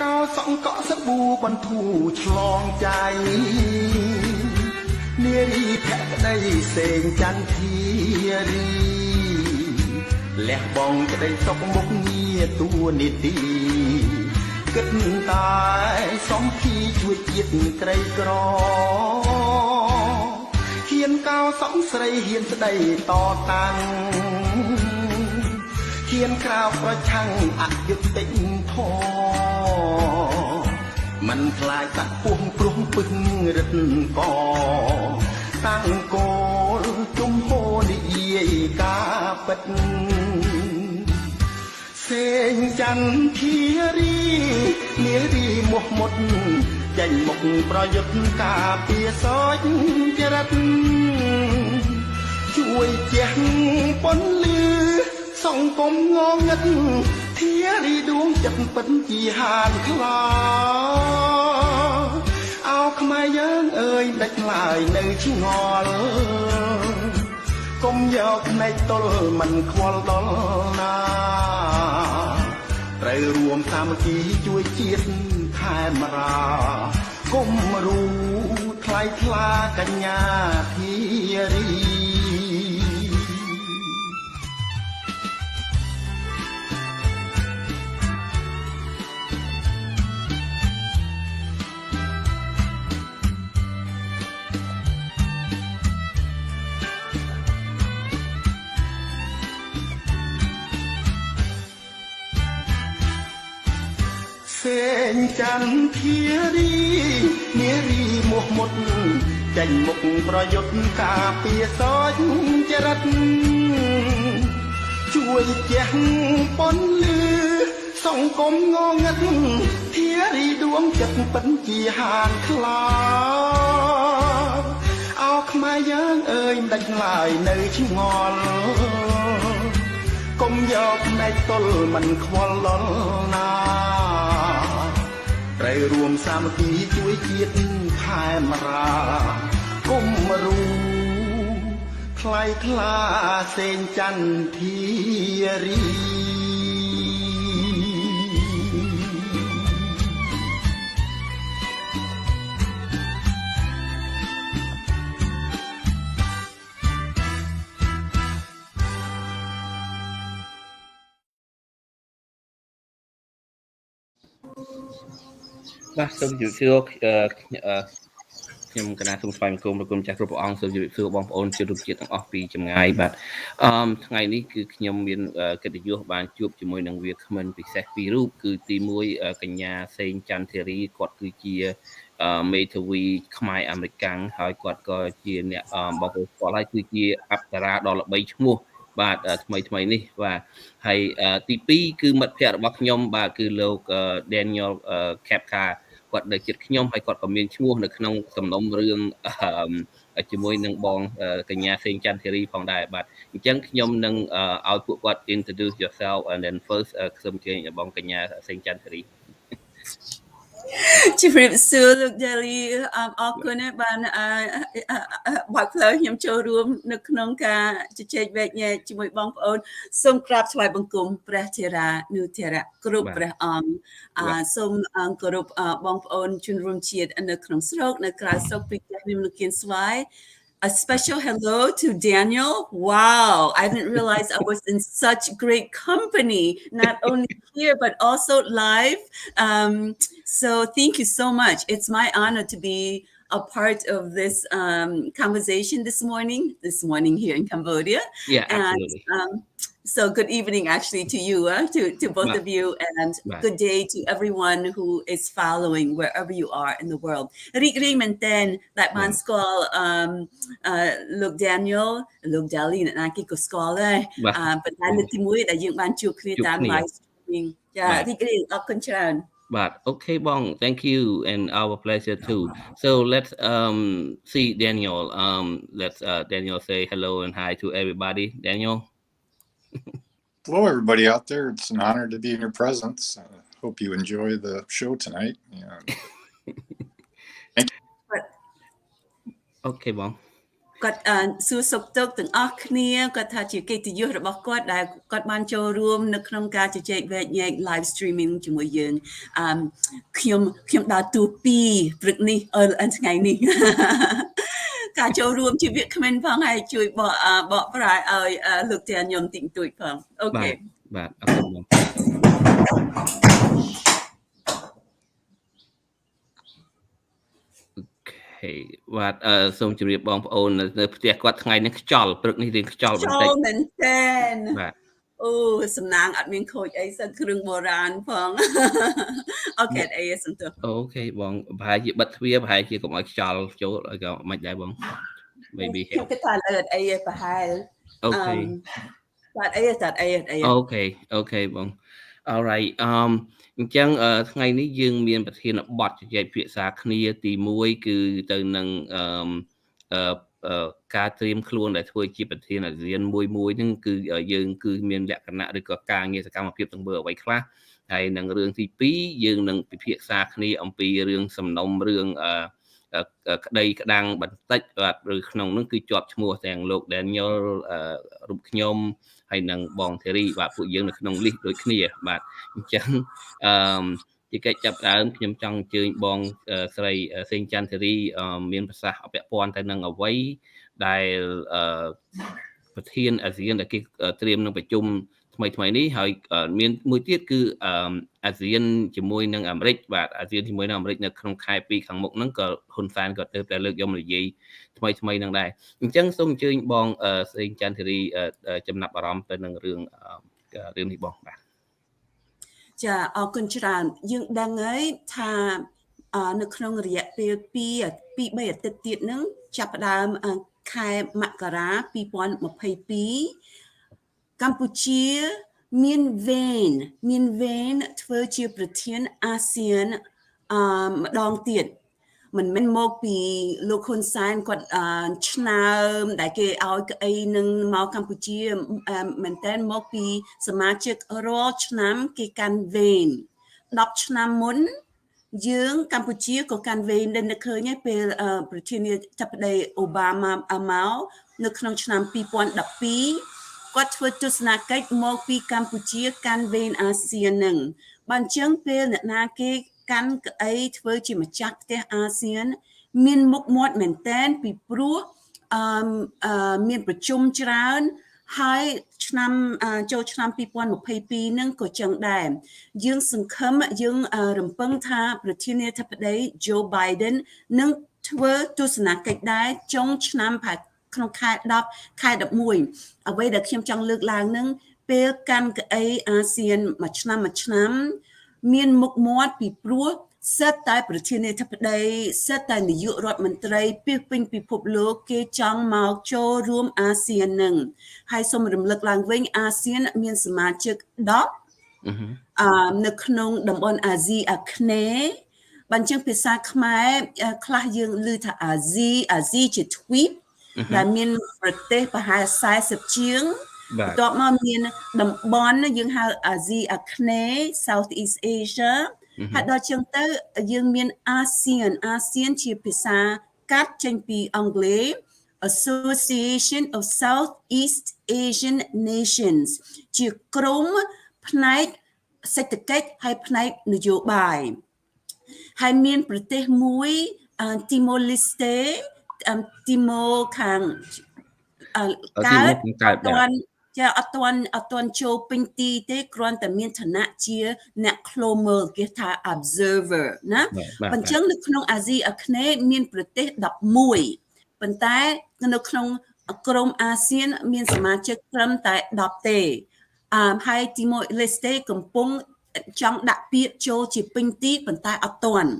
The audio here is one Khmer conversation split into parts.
កោសង្កក់សប៊ូបន្ធូរឆ្លងใจនារីភក្តីសេងចន្ទធារីលះបង់ក្តីសុខមុខងារទួនីតិគិតតែសំភីជួយជាតិក្រីក្រហ៊ានកោសង្ស្រីហ៊ានស្ដីតតាំងហ៊ានក្រៅប្រឆាំងអយុត្តិធម៌មិនខ្លាចតាក់ពោះព្រោះពឹងរឹតកតាំងគោលជំហរនិយាយការពិតសេងចន្ទធារីនារីមោះមុតចេញមុខប្រយុទ្ធការពារសោចចរិតជួយជះពន្លឺសង្គមងងឹតធារីដួងចិត្តពិតជាហានខ្លាអោខ្មែរយើងអើយដាច់ឡើយនៅឆ្ងល់កុំយកផ្នែកទល់មិនខ្វល់ដល់ណាត្រូវរួមសាមគ្គីជួយជាតិថែមរាកុំរូថ្លៃថ្លាកញ្ញាធារីសេងចន្ទធារីនារីមោះមុតចេញមុខប្រយុទ្ធការពារសោចចរិតជួយជះពន្លឺសង្គមងងឹតធារីដួងចិត្តពិតជាហានខ្លាអោខ្មែរយើងអើយមិនដាច់ឡើយនៅឆ្ងល់កុំយកផ្នែកទល់មិនខ្វល់ដល់ណាត្រូវរួមសាមគ្គីជួយជាតិខែមរាកុំរូថ្លៃថ្លាសេងចន្ទធារី បាទសូមជម្រាបសួរខ្ញុំកណាសូមស្វាគមន៍ប្រគុណចាស់គ្រប់ព្រះអង្គសូមជម្រាបសួរបងប្អូនជនរួមជាតិទាំងអស់ពីចម្ងាយបាទថ្ងៃនេះគឺខ្ញុំមានកិត្តិយសបានជួបជាមួយនឹងវាគ្មិនពិសេសពីររូបគឺទី1កញ្ញាសេងចន្ទធារីគាត់គឺជាមេធាវីខ្មែរអាមេរិកាំងហើយគាត់ក៏ជាអ្នកបងប្អូនស្គាល់ហើយគឺជាអប្សរាដ៏ល្បីឈ្មោះបាទថ្មីនេះបាទហើយទី2គឺមិត្តភ័ក្តិរបស់ខ្ញុំបាទគឺលោក Daniel Kapka គាត់នៅជិតខ្ញុំហើយគាត់ក៏មានឈ្មោះនៅក្នុងសំណុំរឿងជាមួយនឹងបងកញ្ញាសេងចន្ទធារីផងដែរបាទអញ្ចឹងខ្ញុំនឹងឲ្យពួកគាត់ introduce yourself and then first ខ្ញុំជើញបងកញ្ញាសេងចន្ទធារី ជម្រាបសួរលោក Daly អរគុណបានបើកផ្លូវខ្ញុំចូលរួមនៅក្នុងការជជែកវែកញែកជាមួយបងប្អូនសូមក្រាបថ្វាយបង្គំព្រះធរៈនុធរៈគ្រប់ព្រះអង្គសូមគោរពបងប្អូនជនរួមជាតិនៅក្នុងស្រុកនៅក្រៅស្រុកពីចាស់នាមលោកគៀនស្វាយ A special hello to Daniel. Wow, I didn't realize I was in such great company, not only here, but also live. So thank you so much. It's my honor to be a part of this conversation this morning here in Cambodia. Yeah, absolutely. And, so good evening actually to you, to both of you, and good day to everyone who is following wherever you are in the world. Ring menten that man school look Daniel, look Daly and Aki ko school but I let him wait that you man chu create that live streaming. Yeah, ring up control. But okay, Bong, thank you, and our pleasure too. So let's see Daniel. Let's Daniel say hello and hi to everybody. Daniel. Hello, everybody out there. It's an honor to be in your presence. Hope you enjoy the show tonight. Yeah. Okay, Bong. គាត់សួរសុខទុក្ខទាំងអស់គ្នាគាត់ថាជាកិត្តិយសរបស់គាត់ដែលគាត់បានចូលរួមនៅក្នុងការជជែកវែកញែក live streaming ជាមួយយើងខ្ញុំដើរតួ2ព្រឹកនេះថ្ងៃនេះ ការចូលរួមជាវាគ្មិនផងហើយជួយបកប្រែឲ្យលោកតាខ្ញុំតិចតួចផងអូខេបាទអរគុណបងបាទសូមជម្រាបបងប្អូននៅផ្ទះគាត់ថ្ងៃនេះខ្យល់ព្រឹកនេះរៀងខ្យល់បន្តិចមែនតើបាទអូសំណាងអត់មានខូចអីសិនគ្រឿងបុរាណផងអូខេអីសន្ទុះអូខេបងប្រហែលជាបិទទ្វារប្រហែលជាកុំឲ្យខ្យល់ចូលឲ្យក៏មិនដែរបង maybe ខ្ញុំគិតថាលើអីប្រហែលអូខេបាទអីអូខេបង alright អញ្ចឹងថ្ងៃនេះយើងមានប្រធានបទជជែកពិភាក្សាគ្នាទី1គឺទៅនឹងការត្រៀមខ្លួនដែលធ្វើជាប្រធានអាស៊ានមួយហ្នឹងគឺយើងគឺមានលក្ខណៈឬក៏ការងារសកម្មភាពទាំងមើលអ្វីខ្លះហើយនឹងរឿងទី2យើងនឹងពិភាក្សាគ្នាអំពីរឿងសំណុំរឿងក្តីក្តាំងបន្តិចបាទឬក្នុងនោះគឺជាប់ឈ្មោះទាំងលោក Daniel រូបខ្ញុំហើយនឹងបងធីរីបាទពួកយើងនៅក្នុង list ដូចគ្នាបាទអញ្ចឹងជាកិច្ចចាប់ដើមខ្ញុំចង់អញ្ជើញបងស្រីសេងច័ន្ទធីរីមានប្រសាសន៍ពាក់ព័ន្ធទៅនឹងអ្វីដែលប្រធានអាស៊ានដែលគេត្រៀមនឹងប្រជុំថ្មីនេះហើយមានមួយទៀតគឺអាស៊ានជាមួយនឹងអាមេរិកបាទអាស៊ានជាមួយនឹងអាមេរិកនៅក្នុងខែ2ខាងមុខហ្នឹងក៏ហ៊ុនសែនក៏ទើបតែលើកយកមកនិយាយថ្មីហ្នឹងដែរអញ្ចឹងសូមអញ្ជើញបងសេងច័ន្ទធីរីចំណាប់អារម្មណ៍ទៅនឹងរឿងនេះបងបាទចាអរគុណច្រើនយើងដឹងហើយថានៅក្នុងរយៈពេល2-3អាទិត្យទៀតហ្នឹងចាប់ផ្ដើមខែមករា2022កម្ពុជាមានវេនធ្វើជាប្រធានអាស៊ានម្ដងទៀតមិនមែនមកពីលោកហ៊ុនសែនគាត់ឆ្នើមដែលគេឲ្យក្អីនឹងមកកម្ពុជាមែនតើមកពីសមាជិករាល់ឆ្នាំគេកាន់វេន10ឆ្នាំមុនយើងកម្ពុជាក៏កាន់វេនដែលនឹកឃើញឯពេលប្រធានាធិបតីអូបាម៉ាមកនៅក្នុងឆ្នាំ2012គាត់ធ្វើទស្សនកិច្ចមកពីកម្ពុជាកាន់វេនអាស៊ាននឹងបានចឹងពេលអ្នកណាគេកាន់ក្អីធ្វើជាម្ចាស់ផ្ទះអាស៊ានមានមុខមាត់មែនតែនពីព្រោះមានប្រជុំច្រើនហើយចូលឆ្នាំ2022នឹងក៏ចឹងដែរយើងសង្ឃឹមយើងរំពឹងថាប្រធានាធិបតី Joe Biden នឹងធ្វើទស្សនកិច្ចដែរចុងឆ្នាំក្នុងខែ10ខែ11អ្វីដែលខ្ញុំចង់លើកឡើងនឹងពេលកាន់ក្អីអាស៊ានមួយឆ្នាំមានមុខមាត់ពីព្រោះសិតតែប្រធានាធិបតីសិតតែនាយករដ្ឋមន្ត្រីពីពេញពិភពលោកគេចង់មកចូលរួមអាស៊ាននឹងហើយសូមរំលឹកឡើងវិញអាស៊ានមានសមាជិក10នៅក្នុងតំបន់អាស៊ីអាគ្នេយ៍បញ្ចឹងភាសាខ្មែរខ្លះយើងឮថាអាស៊ីជាទ្វីបដែលមានប្រទេសប្រហែល40ជាងបន្ទាប់មកមានតំបន់យើងហៅអាស៊ីអាគ្នេយ៍ South East Asia ហើយដល់ចឹងទៅយើងមានអាស៊ានជាភាសាកាត់ចេញពីអង់គ្លេស Association of Southeast Asian Nations ជាក្រុមផ្នែកសេដ្ឋកិច្ចហើយផ្នែកនយោបាយហើយមានប្រទេសមួយ Timor Leste ខាងកើតចាអត់ទាន់ចូលពេញទីទេគ្រាន់តែមានឋានៈជាអ្នកឃ្លាំមើលគេថា observer ណាអញ្ចឹងនៅក្នុងអាស៊ីអាគ្នេយ៍មានប្រទេស11ប៉ុន្តែនៅក្នុងក្រុមអាស៊ានមានសមាជិកត្រឹមតែ10ទេហើយ Timor Leste កំពុងចង់ដាក់ពាក្យចូលជាពេញទីប៉ុន្តែអត់ទាន់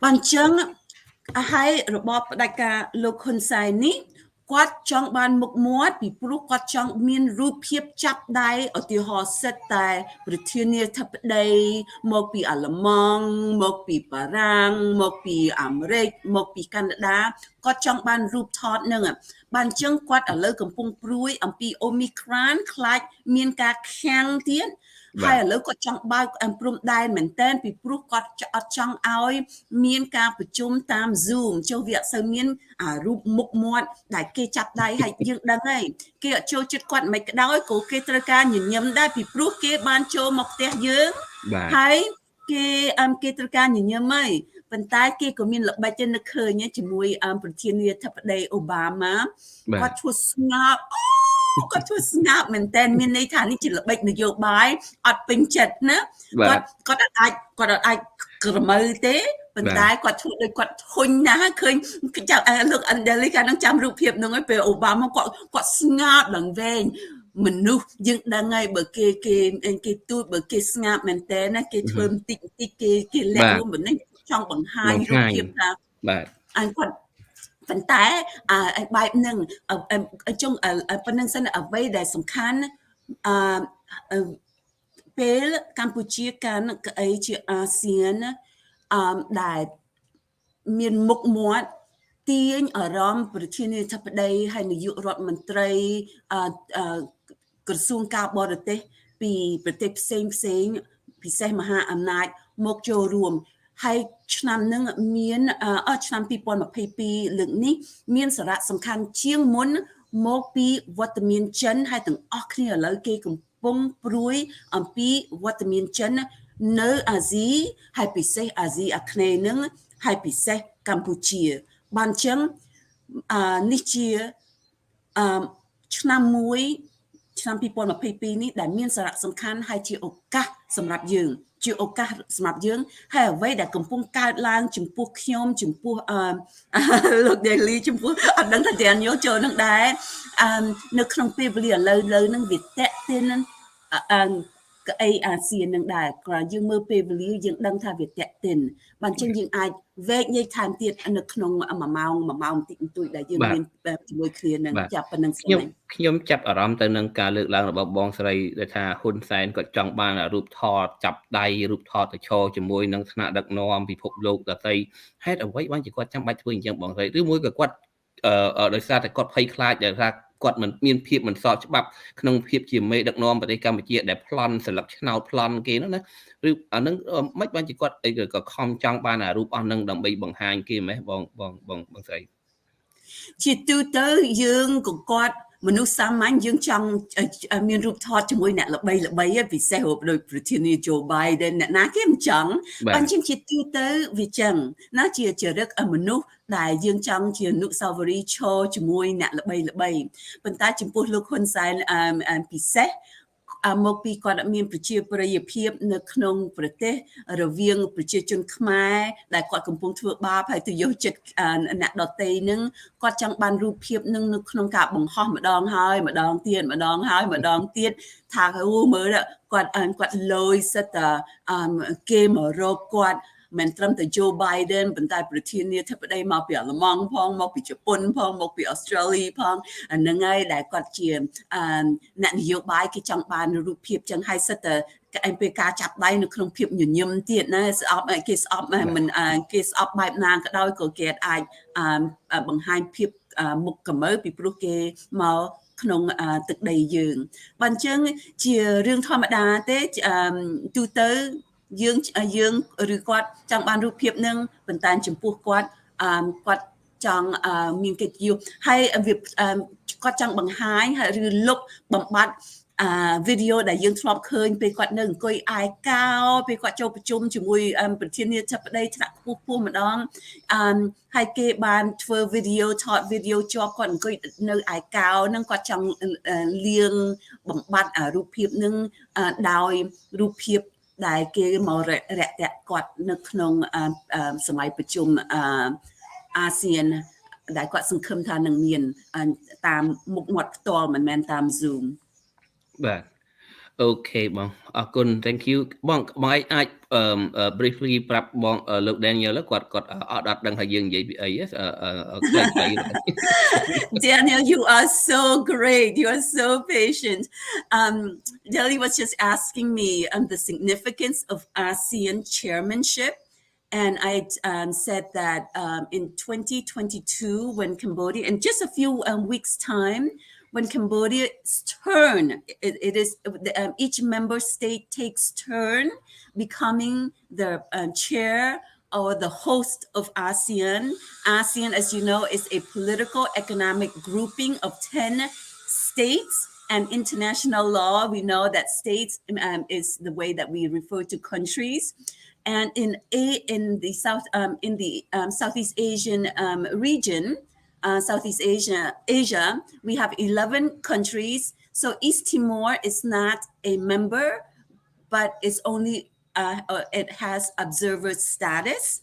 បានអញ្ចឹងហើយរបបផ្ដាច់ការលោកហ៊ុនសែននេះគាត់ចង់បានមុខមាត់ពីព្រោះគាត់ចង់មានរូបភាពចាប់ដៃឧទាហរណ៍សិតតែប្រធានាធិបតីមកពីអាល្លឺម៉ង់មកពីបារាំងមកពីអាមេរិកមកពីកាណាដាគាត់ចង់បានរូបថតនឹងបានអញ្ចឹងគាត់ឥឡូវកំពុងព្រួយអំពី Omicron ខ្លាចមានការខាំងទៀត ហើយឥឡូវគាត់ចង់បើកព្រំដែនមែនតើពីព្រោះគាត់អត់ចង់ឲ្យមានការប្រជុំតាម Zoom ចុះវាអត់សូវមានរូបមុខមាត់ដែលគេចាប់ដៃហើយយើងដឹងហើយគេអត់ចូលចិត្តគាត់មិនក្តោយក៏គេត្រូវការញញឹមដែរពីព្រោះគេបានចូលមកផ្ទះយើងហើយគេត្រូវការញញឹមហើយប៉ុន្តែគេក៏មានល្បិចទៅនឹកឃើញជាមួយប្រធានាធិបតីអូបាម៉ាគាត់ធ្វើស្ងប់គាត់ធ្វើស្ងាត់មែនតើមានន័យថានេះជាល្បិចនយោបាយអត់ពេញចិត្តណាគាត់អត់អាចក្រមើទេប៉ុន្តែគាត់ធ្វើដូចគាត់ធុញណាស់ឃើញចាប់លោក Andeli កាលនឹងចាំរូបភាពហ្នឹងឯងពេលអូបាម៉ាគាត់ស្ងាត់ឡើងវែងមនុស្សយើងដឹងហើយបើគេទូចបើគេស្ងាត់មែនតើណាគេធ្វើបន្តិចគេលាក់រួមនេះចង់បង្ហាញរូបភាពថាបាទគាត់ប៉ុន្តែបែបហ្នឹងចុងប៉ុណ្្នឹងសិនអ្វីដែលសំខាន់ពេលកម្ពុជាកាន់កៅអីជាអាស៊ានដែលមានមុខមាត់ទាញអារម្មណ៍ប្រធានាធិបតីហើយនាយករដ្ឋមន្ត្រីក្រសួងការបរទេសពីប្រទេសផ្សេងពិសេសមហាអំណាចមកចូលរួមហើយឆ្នាំនឹងមានឆ្នាំ2022លើកនេះមានសារៈសំខាន់ជាងមុនមកពីវត្តមានចិនហើយទាំងអស់គ្នាឥឡូវគេកំពុងព្រួយអំពីវត្តមានចិននៅអាស៊ីហើយពិសេសអាស៊ីអាគ្នេយ៍នឹងហើយពិសេសកម្ពុជាបានអញ្ចឹងនេះជាឆ្នាំ2022នេះដែលមានសារៈសំខាន់ហើយជាឱកាសសម្រាប់យើងហើយអ្វីដែលកំពុងកើតឡើងចំពោះខ្ញុំចំពោះលោក Daily ចំពោះអត់ដឹងថាទាំងយកចូលនឹងដែរនៅក្នុងពេលវេលាឥឡូវនឹងវាតេតិនកៅអីអាស៊ាននឹងដែរគ្រាន់យើងមើលពេលវេលាយើងដឹងថាវាតេតិនបានចឹងយើងអាចវែកញែកថែមទៀតនៅក្នុង1ម៉ោងបន្តិចបន្តួចដែលយើងមានជាមួយគ្នានឹងចាប់ប៉ុណ្្នឹងខ្ញុំចាប់អារម្មណ៍ទៅនឹងការលើកឡើងរបស់បងស្រីដែលថាហ៊ុនសែនគាត់ចង់បានរូបថតចាប់ដៃរូបថតទៅឈរជាមួយនឹងថ្នាក់ដឹកនាំពិភពលោកដទៃហេតុអ្វីបានជាគាត់ចាំបាច់ធ្វើអញ្ចឹងបងស្រីឬមួយក៏គាត់ដោយសារតែគាត់ភ័យខ្លាចដែលថាគាត់មិនមានភាពមិនស្របច្បាប់ក្នុងភាពជាមេដឹកនាំប្រទេសកម្ពុជាដែលប្លន់ស្លឹកឆ្នោតប្លន់គេនោះណាឬអានឹងមិនបានជាគាត់អីក៏ខំចង់បានអារូបអស់នឹងដើម្បីបង្ហាញគេម៉េះបងស្រីជាទូទៅយើងក៏គាត់មនុស្សសាមញ្ញយើងចង់មានរូបថតជាមួយអ្នកល្បីពិសេសដូចប្រធានា Joe Biden អ្នកណាគេមិនចង់បានជាទូទៅវាចឹងណាជាចរិតមនុស្សដែលយើងចង់ជាអនុស្សាវរីយ៍ឈរជាមួយអ្នកល្បីប៉ុន្តែចំពោះលោកហ៊ុនសែនពិសេសមកពីគាត់មានប្រជាប្រិយភាពនៅក្នុងប្រទេសរវាងប្រជាជនខ្មែរដែលគាត់កំពុងធ្វើបាបហើយទៅយកចិត្តអ្នកដទៃនឹងគាត់ចង់បានរូបភាពនឹងនៅក្នុងការបង្ហោះម្ដងហើយម្ដងទៀតថាមើលគាត់លយសិតតែគេមករកគាត់មិនត្រឹមតែ Joe Biden ប៉ុន្តែប្រធានាធិបតីមកពីអាល្លឺម៉ង់ផងមកពីជប៉ុនផងមកពីអូស្ត្រាលីផងហ្នឹងហើយដែលគាត់ជាអ្នកនយោបាយគេចង់បានរូបភាពចឹងហើយសិតតែពេលការចាប់ដៃនៅក្នុងភាពញញឹមទៀតណាគេស្អប់មិនគេស្អប់បែបណាក៏ដោយក៏គេអាចបង្ហាញភាពមុខកមើពីព្រោះគេមកក្នុងទឹកដីយើងបើអញ្ចឹងជារឿងធម្មតាទេទូទៅយើងឬគាត់ចង់បានរូបភាពនឹងប៉ុន្តែចំពោះគាត់ចង់មានកិត្តិយសហើយគាត់ចង់បង្ហាញឬលុបបំបត្តិវីដេអូដែលយើងធ្លាប់ឃើញពេលគាត់នៅអង្គុយអាយកោពេលគាត់ចូលប្រជុំជាមួយប្រធានាធិបតីថ្នាក់ខ្ពស់ម្ដងហើយគេបានធ្វើថតវីដេអូជាប់គាត់អង្គុយនៅអាយកោហ្នឹងគាត់ចង់លាងបំបត្តិរូបភាពនឹងដោយរូបភាពដែលគេមករយៈគាត់នៅក្នុងសម័យប្រជុំអាស៊ានដែលគាត់សង្ឃឹមថានឹងមានតាមមុខមាត់ផ្ទាល់មិនមែនតាម Zoom បាទអូខេបងអរគុណ thank you បងអាច briefly ប្រាប់បងលោក Daniel គាត់អត់ដឹងថាយើងនិយាយពីអីDaniel, you are so great. You are so patient. Deli was just asking me the significance of ASEAN chairmanship. And I said that in 2022, when Cambodia, in just a few weeks' time, when Cambodia's turn, it is each member state takes turn becoming the chair or the host of ASEAN. ASEAN, as you know, is a political economic grouping of 10 states, and international law, we know that states is the way that we refer to countries. And in the Southeast Asian region, Southeast Asia, we have 11 countries. So East Timor is not a member, but it's only it has observer status.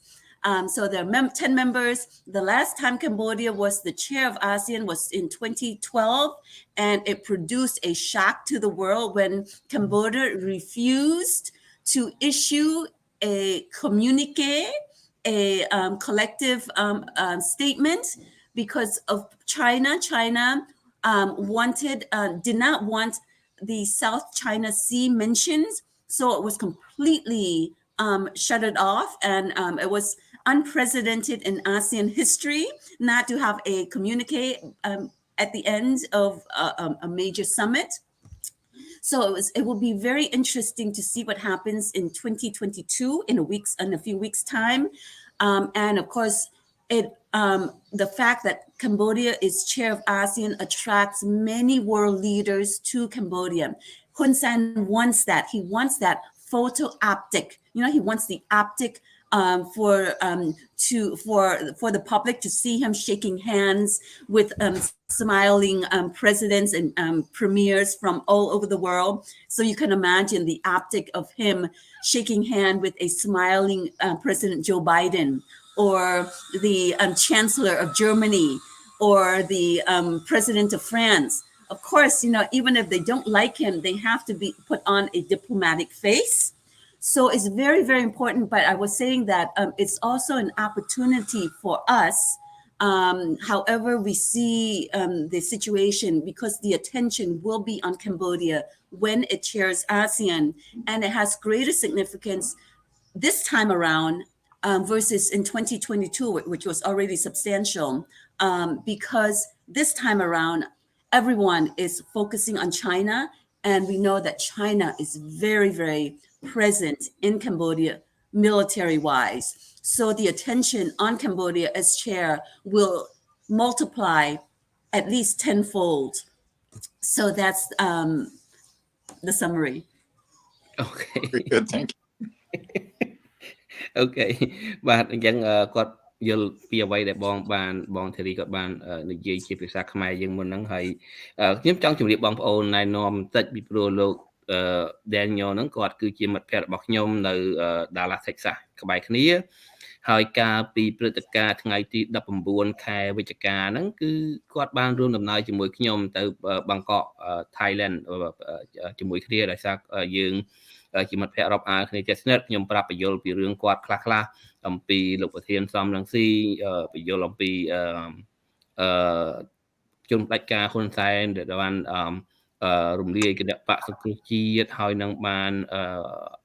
So there are 10 members. The last time Cambodia was the chair of ASEAN was in 2012, and it produced a shock to the world when Cambodia refused to issue a communique, a collective statement because of China. China did not want the South China Sea mentions, so it was completely shut it off, and it was unprecedented in ASEAN history not to have a communique at the end of a major summit. So it will be very interesting to see what happens in 2022 in a few weeks time, and of course, the fact that Cambodia is chair of ASEAN attracts many world leaders to Cambodia. Hun Sen wants that. He wants that photo optic. He wants the optic for the public to see him shaking hands with smiling presidents and premiers from all over the world. So you can imagine the optic of him shaking hand with a smiling President Joe Biden, or the Chancellor of Germany, or the President of France. Of course, even if they don't like him, they have to put on a diplomatic face. So it's very, very important. But I was saying that it's also an opportunity for us, however we see the situation, because the attention will be on Cambodia when it chairs ASEAN, and it has greater significance this time around versus in 2022, which was already substantial, because this time around, everyone is focusing on China, and we know that China is very, very present in Cambodia military-wise. So the attention on Cambodia as chair will multiply at least tenfold. So that's the summary. Okay. Very good. Thank you. អូខេបាទអញ្ចឹងគាត់យល់ពីអ្វីដែលបងធារីគាត់បាននិយាយជាភាសាខ្មែរយើងមុនហ្នឹងហើយខ្ញុំចង់ជម្រាបបងប្អូនណែនាំបន្តិចពីព្រោះលោកDaniel ហ្នឹងគាត់គឺជាមិត្តភក្តិរបស់ខ្ញុំនៅ Dallas Texas ក្បែរគ្នាហើយការពីព្រឹត្តិការណ៍ថ្ងៃទី19ខែវិច្ឆិកាហ្នឹងគឺគាត់បានរួមដំណើរជាមួយខ្ញុំទៅបាងកក Thailand ជាមួយគ្នាដោយសារយើងជាមិត្តភក្តិរាប់អានគ្នាជិតស្និទ្ធខ្ញុំប្រាប់បញ្យល់ពីរឿងគាត់ខ្លះអំពីលោកប្រធានសំរងស៊ីបញ្យល់អំពីជនផ្ដាច់ការហ៊ុនសែនដែលបានរំលាយគណៈបកសង្គ្រោះជាតិហើយនឹងបាន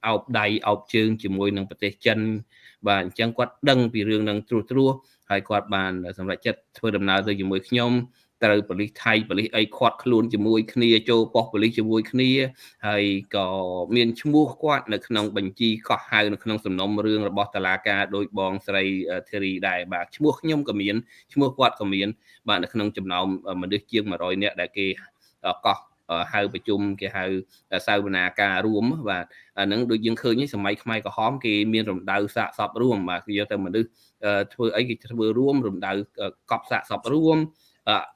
អោបដៃអោបជើងជាមួយនឹងប្រទេសចិនបាទអញ្ចឹងគាត់ដឹងពីរឿងនឹងត្រួសហើយគាត់បានសម្រេចចិត្តធ្វើដំណើរទៅជាមួយខ្ញុំត្រូវប៉ូលីសថៃប៉ូលីសអីខាត់ខ្លួនជាមួយគ្នាចូលប៉ុស្តិ៍ប៉ូលីសជាមួយគ្នាហើយក៏មានឈ្មោះគាត់នៅក្នុងបញ្ជីកោះហៅនៅក្នុងសំណុំរឿងរបស់តុលាការដោយបងស្រីធីរីដែរបាទឈ្មោះខ្ញុំក៏មានឈ្មោះគាត់ក៏មានបាទនៅក្នុងចំណោមមនុស្សជាង100នាក់ដែលគេកោះហៅប្រជុំគេហៅសាវនាការរួមបាទអាហ្នឹងដូចយើងឃើញសម័យខ្មែរក្រហមគេមានរំដៅសាកសពរួមបាទគេយកទៅមនុស្សធ្វើអីគេធ្វើរួមរំដៅកប់សាកសពរួម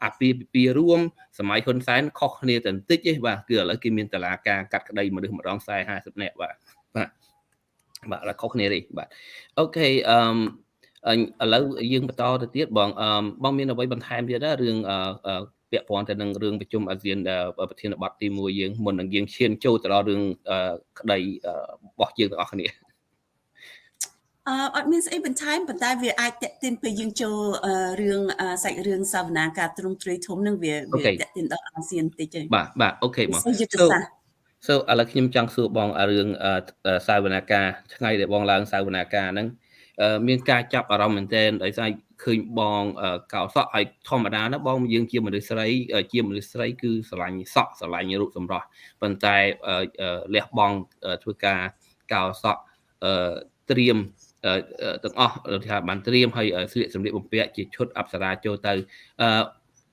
អាពាហ៍ពិពាហ៍រួមសម័យហ៊ុនសែនខុសគ្នាតែបន្តិចទេបាទគឺឥឡូវគេមានតឡាការកាត់ក្តីមនុស្សម្ដង40-50នាក់បាទឥឡូវខុសគ្នាទេបាទអូខេឥឡូវយើងបន្តទៅទៀតបងមានអ្វីបន្ថែមទៀតរឿងពាក់ព័ន្ធទៅនឹងរឿងប្រជុំអាស៊ានប្រធានបទទី1យើងមុននឹងយើងឈានចូលទៅដល់រឿងក្តីរបស់យើងទាំងអស់គ្នាអត់មានស្អីបន្ថែមប៉ុន្តែវាអាចតេតិនពេលយើងចូលរឿងសាច់រឿងសាវនាការទ្រង់ទ្រាយធំនឹងវាតេតិនដល់អាស៊ានតិចទេបាទអូខេបង So ឥឡូវខ្ញុំចង់សួរបងរឿងសាវនាការថ្ងៃដែលបងឡើងសាវនាការហ្នឹង មានការចាប់អារម្មណ៍មែនទែនដោយសារឃើញបងកោសក់ឲ្យធម្មតាណាបងយើងជាមនុស្សស្រីគឺស្រឡាញ់សក់ស្រឡាញ់រូបសម្រស់ប៉ុន្តែលះបង់ធ្វើការកោសក់ត្រៀមទាំងអស់ថាបានត្រៀមឲ្យស្លៀកសម្លៀកបំពាក់ជាឈុតអប្សរាចូលទៅ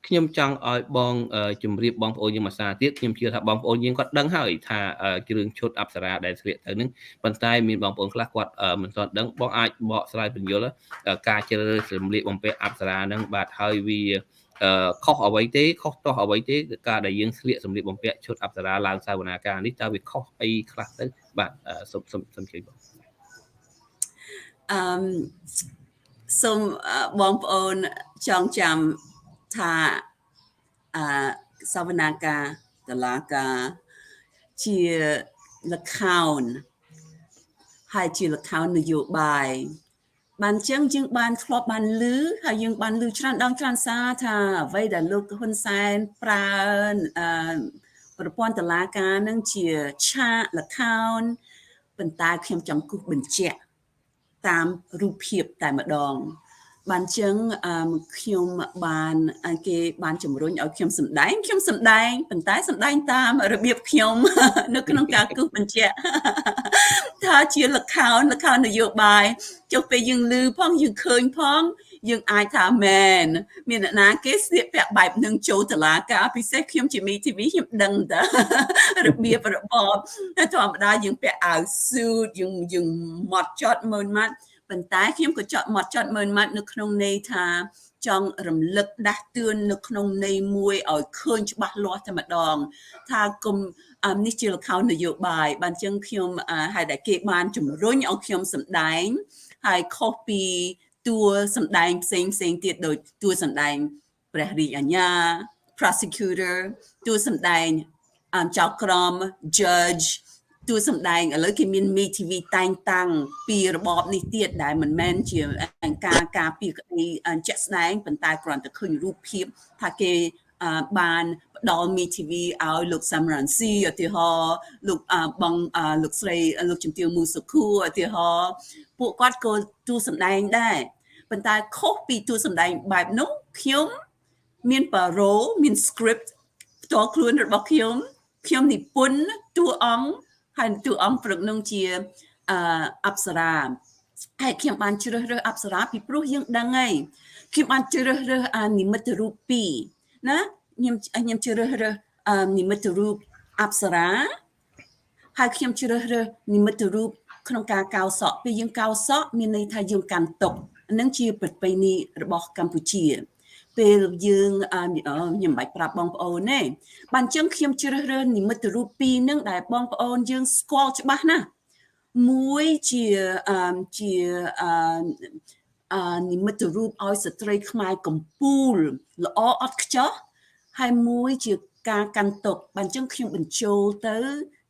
ខ្ញុំចង់ឲ្យបងជម្រាបបងប្អូនយើងមួយសារទៀតខ្ញុំជឿថាបងប្អូនយើងគាត់ដឹងហើយថាគ្រឿងឈុតអប្សរាដែលស្លៀកទៅនឹងប៉ុន្តែមានបងប្អូនខ្លះគាត់មិនទាន់ដឹងបងអាចបកស្រាយបញ្យល់ការជ្រើសរើសសម្លៀកបំពាក់អប្សរានឹងបាទហើយវាខុសអ្វីទេខុសតោះអ្វីទេការដែលយើងស្លៀកសម្លៀកបំពាក់ឈុតអប្សរាឡើងសាវនាការនេះតើវាខុសអីខ្លះទៅបាទសូមជួយបងសូមបងប្អូនចងចាំថាសវនាការតឡាការជាលក្ខោនហើយជាលក្ខោននយោបាយបានចឹងយើងបានធ្លាប់បានឮហើយយើងបានឮច្រើនដងច្រើនសារថាអ្វីដែលលោកហ៊ុនសែនប្រើប្រព័ន្ធតឡាការនឹងជាឆាកលក្ខោនប៉ុន្តែខ្ញុំចង់គូសបញ្ជាក់តាមរូបភាពតែម្ដងបានចឹងខ្ញុំបានគេបានជំរុញឲ្យខ្ញុំសម្ដែងប៉ុន្តែសម្ដែងតាមរបៀបខ្ញុំនៅក្នុងការគូសបញ្ជាក់ថាជាលក្ខោននយោបាយចុះពេលយើងឮផងយើងឃើញផងយើងអាចថាមែនមានអ្នកណាគេស្លៀកពាក់បែបនឹងចូលតុលាការពិសេសខ្ញុំជាមីធីវីខ្ញុំដឹងតើរបៀបរបបធម្មតាយើងពាក់អាវស៊ូតយើងម៉ត់ចត់មើលម៉ាត់ប៉ុន្តែខ្ញុំក៏ម៉ត់ចត់មើលម៉ាត់នៅក្នុងន័យថាចង់រំលឹកដាស់តឿននៅក្នុងន័យមួយឲ្យឃើញច្បាស់លាស់តែម្ដងថាគុំនេះជាលក្ខោននយោបាយបានចឹងខ្ញុំហើយដែលគេបានជំរុញឲ្យខ្ញុំសម្ដែងហើយខុសពីតួសម្ដែងផ្សេងទៀតដោយតួសម្ដែងព្រះរាជអាជ្ញា prosecutor តួសម្ដែងចៅក្រម judge តួសម្ដែងឥឡូវគេមានមីធីវីតែងតាំងពីរបបនេះទៀតដែលមិនមែនជាការពីក្តីជាក់ស្ដែងប៉ុន្តែគ្រាន់តែឃើញរូបភាពថាគេបានផ្ដល់មីធីវីឲ្យលោកសំរងស៊ីឧទាហរណ៍លោកបងលោកស្រីលោកជំទាវ មូសុខួរឧទាហរណ៍ពួកគាត់ក៏តួសម្ដែងដែរប៉ុន្តែខុសពីតួសម្ដែងបែបនោះខ្ញុំមានប៉ារ៉ូមាន script ផ្ទាល់ខ្លួនរបស់ខ្ញុំនិពន្ធតួអង្គហើយតួអង្គព្រឹកនោះជាអប្សរាហើយខ្ញុំបានជ្រើសរើសអប្សរាពីព្រោះយើងដឹងហើយខ្ញុំបានជ្រើសរើសនិមិត្តរូប2ណាខ្ញុំជ្រើសរើសនិមិត្តរូបអប្សរាហើយខ្ញុំជ្រើសរើសនិមិត្តរូបក្នុងការកោសក់ពេលយើងកោសក់មានន័យថាយើងកាន់ទុកនឹងជាប្រពៃណីរបស់កម្ពុជាពេលយើងខ្ញុំមិនបាច់ប្រាប់បងប្អូនទេបានចឹងខ្ញុំជ្រើសរើសនិមិត្តរូប2នឹងដែលបងប្អូនយើងស្គាល់ច្បាស់ណាស់មួយជានិមិត្តរូបឲ្យស្ត្រីខ្មែរកំពូលល្អអត់ខ្ចោះហើយមួយជាការកាន់ទុកបានចឹងខ្ញុំបញ្ចូលទៅ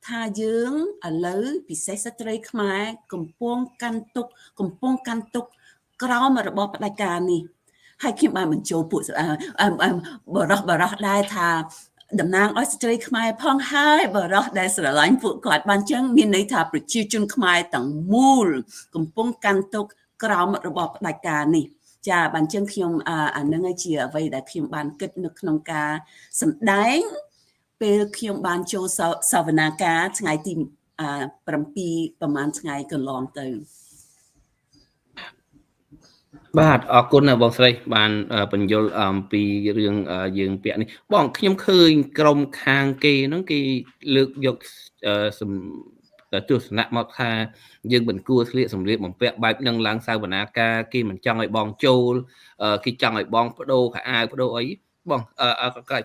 ថាយើងឥឡូវពិសេសស្ត្រីខ្មែរកំពុងកាន់ទុកក្រោមរបបផ្ដាច់ការនេះហើយខ្ញុំបានបញ្ចូលពួកបរោះដែរថាតំណាងឲ្យស្ត្រីខ្មែរផងហើយបរោះដែលស្រឡាញ់ពួកគាត់បានចឹងមានន័យថាប្រជាជនខ្មែរទាំងមូលកំពុងកាន់ទុកក្រោមរបបផ្ដាច់ការនេះចាបានចឹងខ្ញុំអានឹងជាអ្វីដែលខ្ញុំបានគិតនៅក្នុងការសម្ដែងពេលខ្ញុំបានចូលសវនាការថ្ងៃទី7ប្រហែលថ្ងៃកន្លងទៅបាទអរគុណបងស្រីបានបញ្យល់អំពីរឿងយើងពាក់នេះបងខ្ញុំឃើញក្រុមខាងគេហ្នឹងគេលើកយកទស្សនៈមកថាយើងមិនគួរស្លៀកសម្លៀកបំពាក់បែបហ្នឹងឡើងសាវនាការគេមិនចង់ឲ្យបងចូលគេចង់ឲ្យបងបដូរខោអាវបដូរអីបង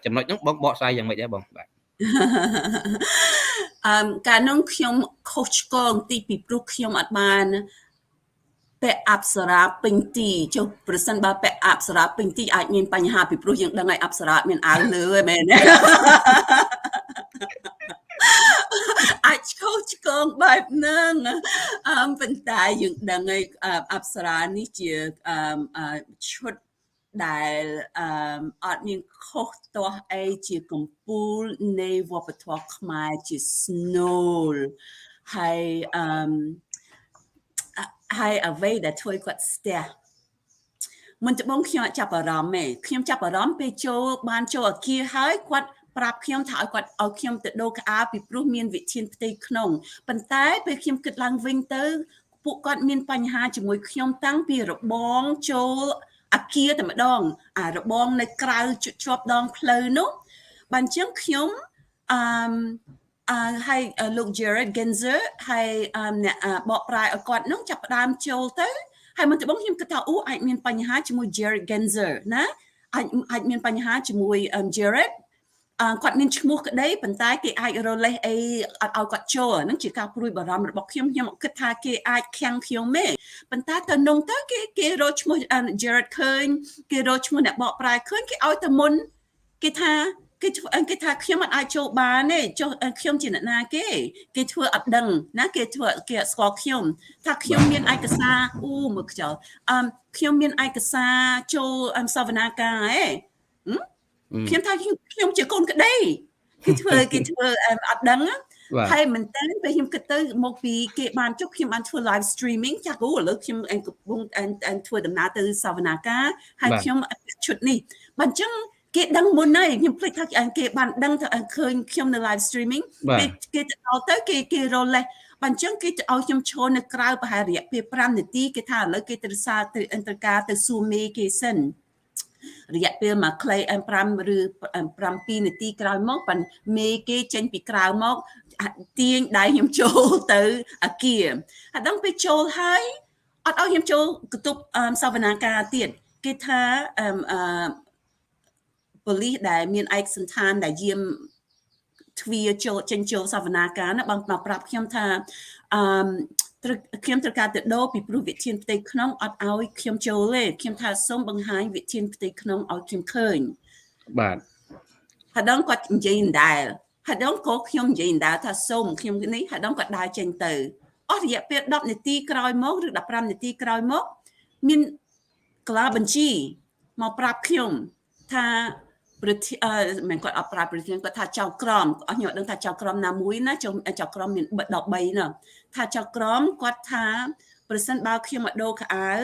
ចំណុចហ្នឹងបងបកស្រាយយ៉ាងម៉េចដែរបងបាទកាលនោះខ្ញុំខុសឆ្គងទីពីព្រោះខ្ញុំអត់បានពាក់អប្សរាពេញទីចុះប្រសិនបើពាក់អប្សរាពេញទីអាចមានបញ្ហាពីព្រោះយើងដឹងហើយអប្សរាមានអាវលើឯមែនទេអាចខុសឆ្គងបែបហ្នឹងប៉ុន្តែយើងដឹងហើយអប្សរានេះជាឈុតដែលអត់មានខុសទាស់អីជាកំពូលនៃវប្បធម៌ខ្មែរជាស្នូលហើយ ហើយអ្វីដែលធ្វើឲ្យគាត់ស្ទះមុនដំបូងខ្ញុំអត់ចាប់អារម្មណ៍ទេខ្ញុំចាប់អារម្មណ៍ពេលបានចូលអគារហើយគាត់ប្រាប់ខ្ញុំថាឲ្យខ្ញុំទៅដូរខោអាវពីព្រោះមានវិធានផ្ទៃក្នុងប៉ុន្តែពេលខ្ញុំគិតឡើងវិញទៅពួកគាត់មានបញ្ហាជាមួយខ្ញុំតាំងពីរបងចូលអគារតែម្ដងរបងនៅក្រៅជាប់ដងផ្លូវនោះបានចឹងខ្ញុំហើយលោក Jared Genzer ហើយអ្នកបកប្រែឲ្យគាត់នោះចាប់ផ្ដើមចូលទៅហើយមុនដំបូងខ្ញុំគិតថាអាចមានបញ្ហាជាមួយ Jared Genzer ណាអាចមានបញ្ហាជាមួយ Jared គាត់មានឈ្មោះក្តីប៉ុន្តែគេអាចរលេះអីអត់ឲ្យគាត់ចូលហ្នឹងជាការព្រួយបារម្ភរបស់ខ្ញុំគិតថាគេអាចខាំងខ្ញុំទេប៉ុន្តែទៅនងទៅគេរកឈ្មោះ Jared ឃើញគេរកឈ្មោះអ្នកបកប្រែឃើញគេឲ្យទៅមុនគេថាខ្ញុំអាចចូលបានទេចុះខ្ញុំជាអ្នកណាគេធ្វើអត់ដឹងណាគេស្គាល់ខ្ញុំថាខ្ញុំមានឯកសារមើលខ្យល់ខ្ញុំមានឯកសារចូលសវនាការឯងខ្ញុំថាខ្ញុំជាកូនក្តីគេធ្វើអត់ដឹងហើយមែនតើពេលខ្ញុំគិតទៅមកពីគេបានចុះខ្ញុំបានធ្វើ live streaming ចាស់ឥឡូវខ្ញុំកំពុងធ្វើដំណើរទៅសវនាការហើយខ្ញុំឈុតនេះបើអញ្ចឹងគេដឹងមុនហើយខ្ញុំភ្លេចថាគេបានដឹងថាឃើញខ្ញុំនៅ live streaming គេទៅដល់ទៅគេរលេះបើអញ្ចឹងគេទៅឲ្យខ្ញុំឈរនៅក្រៅប្រហែលរយៈពេល5នាទីគេថាឥឡូវគេទៅសារទៅអន្តរការទៅសួរមេគេសិនរយៈពេលមួយខ្លី5ឬ7នាទីក្រោយមកបានមេគេចេញពីក្រៅមកទាញដៃខ្ញុំចូលទៅអគារហើយដល់ពេលចូលហើយអត់ឲ្យខ្ញុំចូលកន្ទប់សវនាការទៀតគេថាប៉ូលីសដែលមានឯកសណ្ឋានដែលយាមទ្វារចូលចេញចូលសវនាការណាបងមកប្រាប់ខ្ញុំថាខ្ញុំត្រូវការទៅដូរពីព្រោះវិធានផ្ទៃក្នុងអត់ឲ្យខ្ញុំចូលទេខ្ញុំថាសូមបង្ហាញវិធានផ្ទៃក្នុងឲ្យខ្ញុំឃើញបាទហើយដល់គាត់និយាយដែរហើយដល់ក៏ខ្ញុំនិយាយដែរថាសូមខ្ញុំនេះហើយដល់គាត់ដើរចេញទៅអស់រយៈពេល10នាទីក្រោយមកឬ15នាទីក្រោយមកមានកាឡាបញ្ជីមកប្រាប់ខ្ញុំថាមិនគាត់អត់ប្រាប់ប្រធានគាត់ថាចៅក្រមអស់ខ្ញុំអត់ដឹងថាចៅក្រមណាមួយណាចៅក្រមមាន13ណាថាចៅក្រមគាត់ថាប្រសិនបើខ្ញុំមកដូរខោអាវ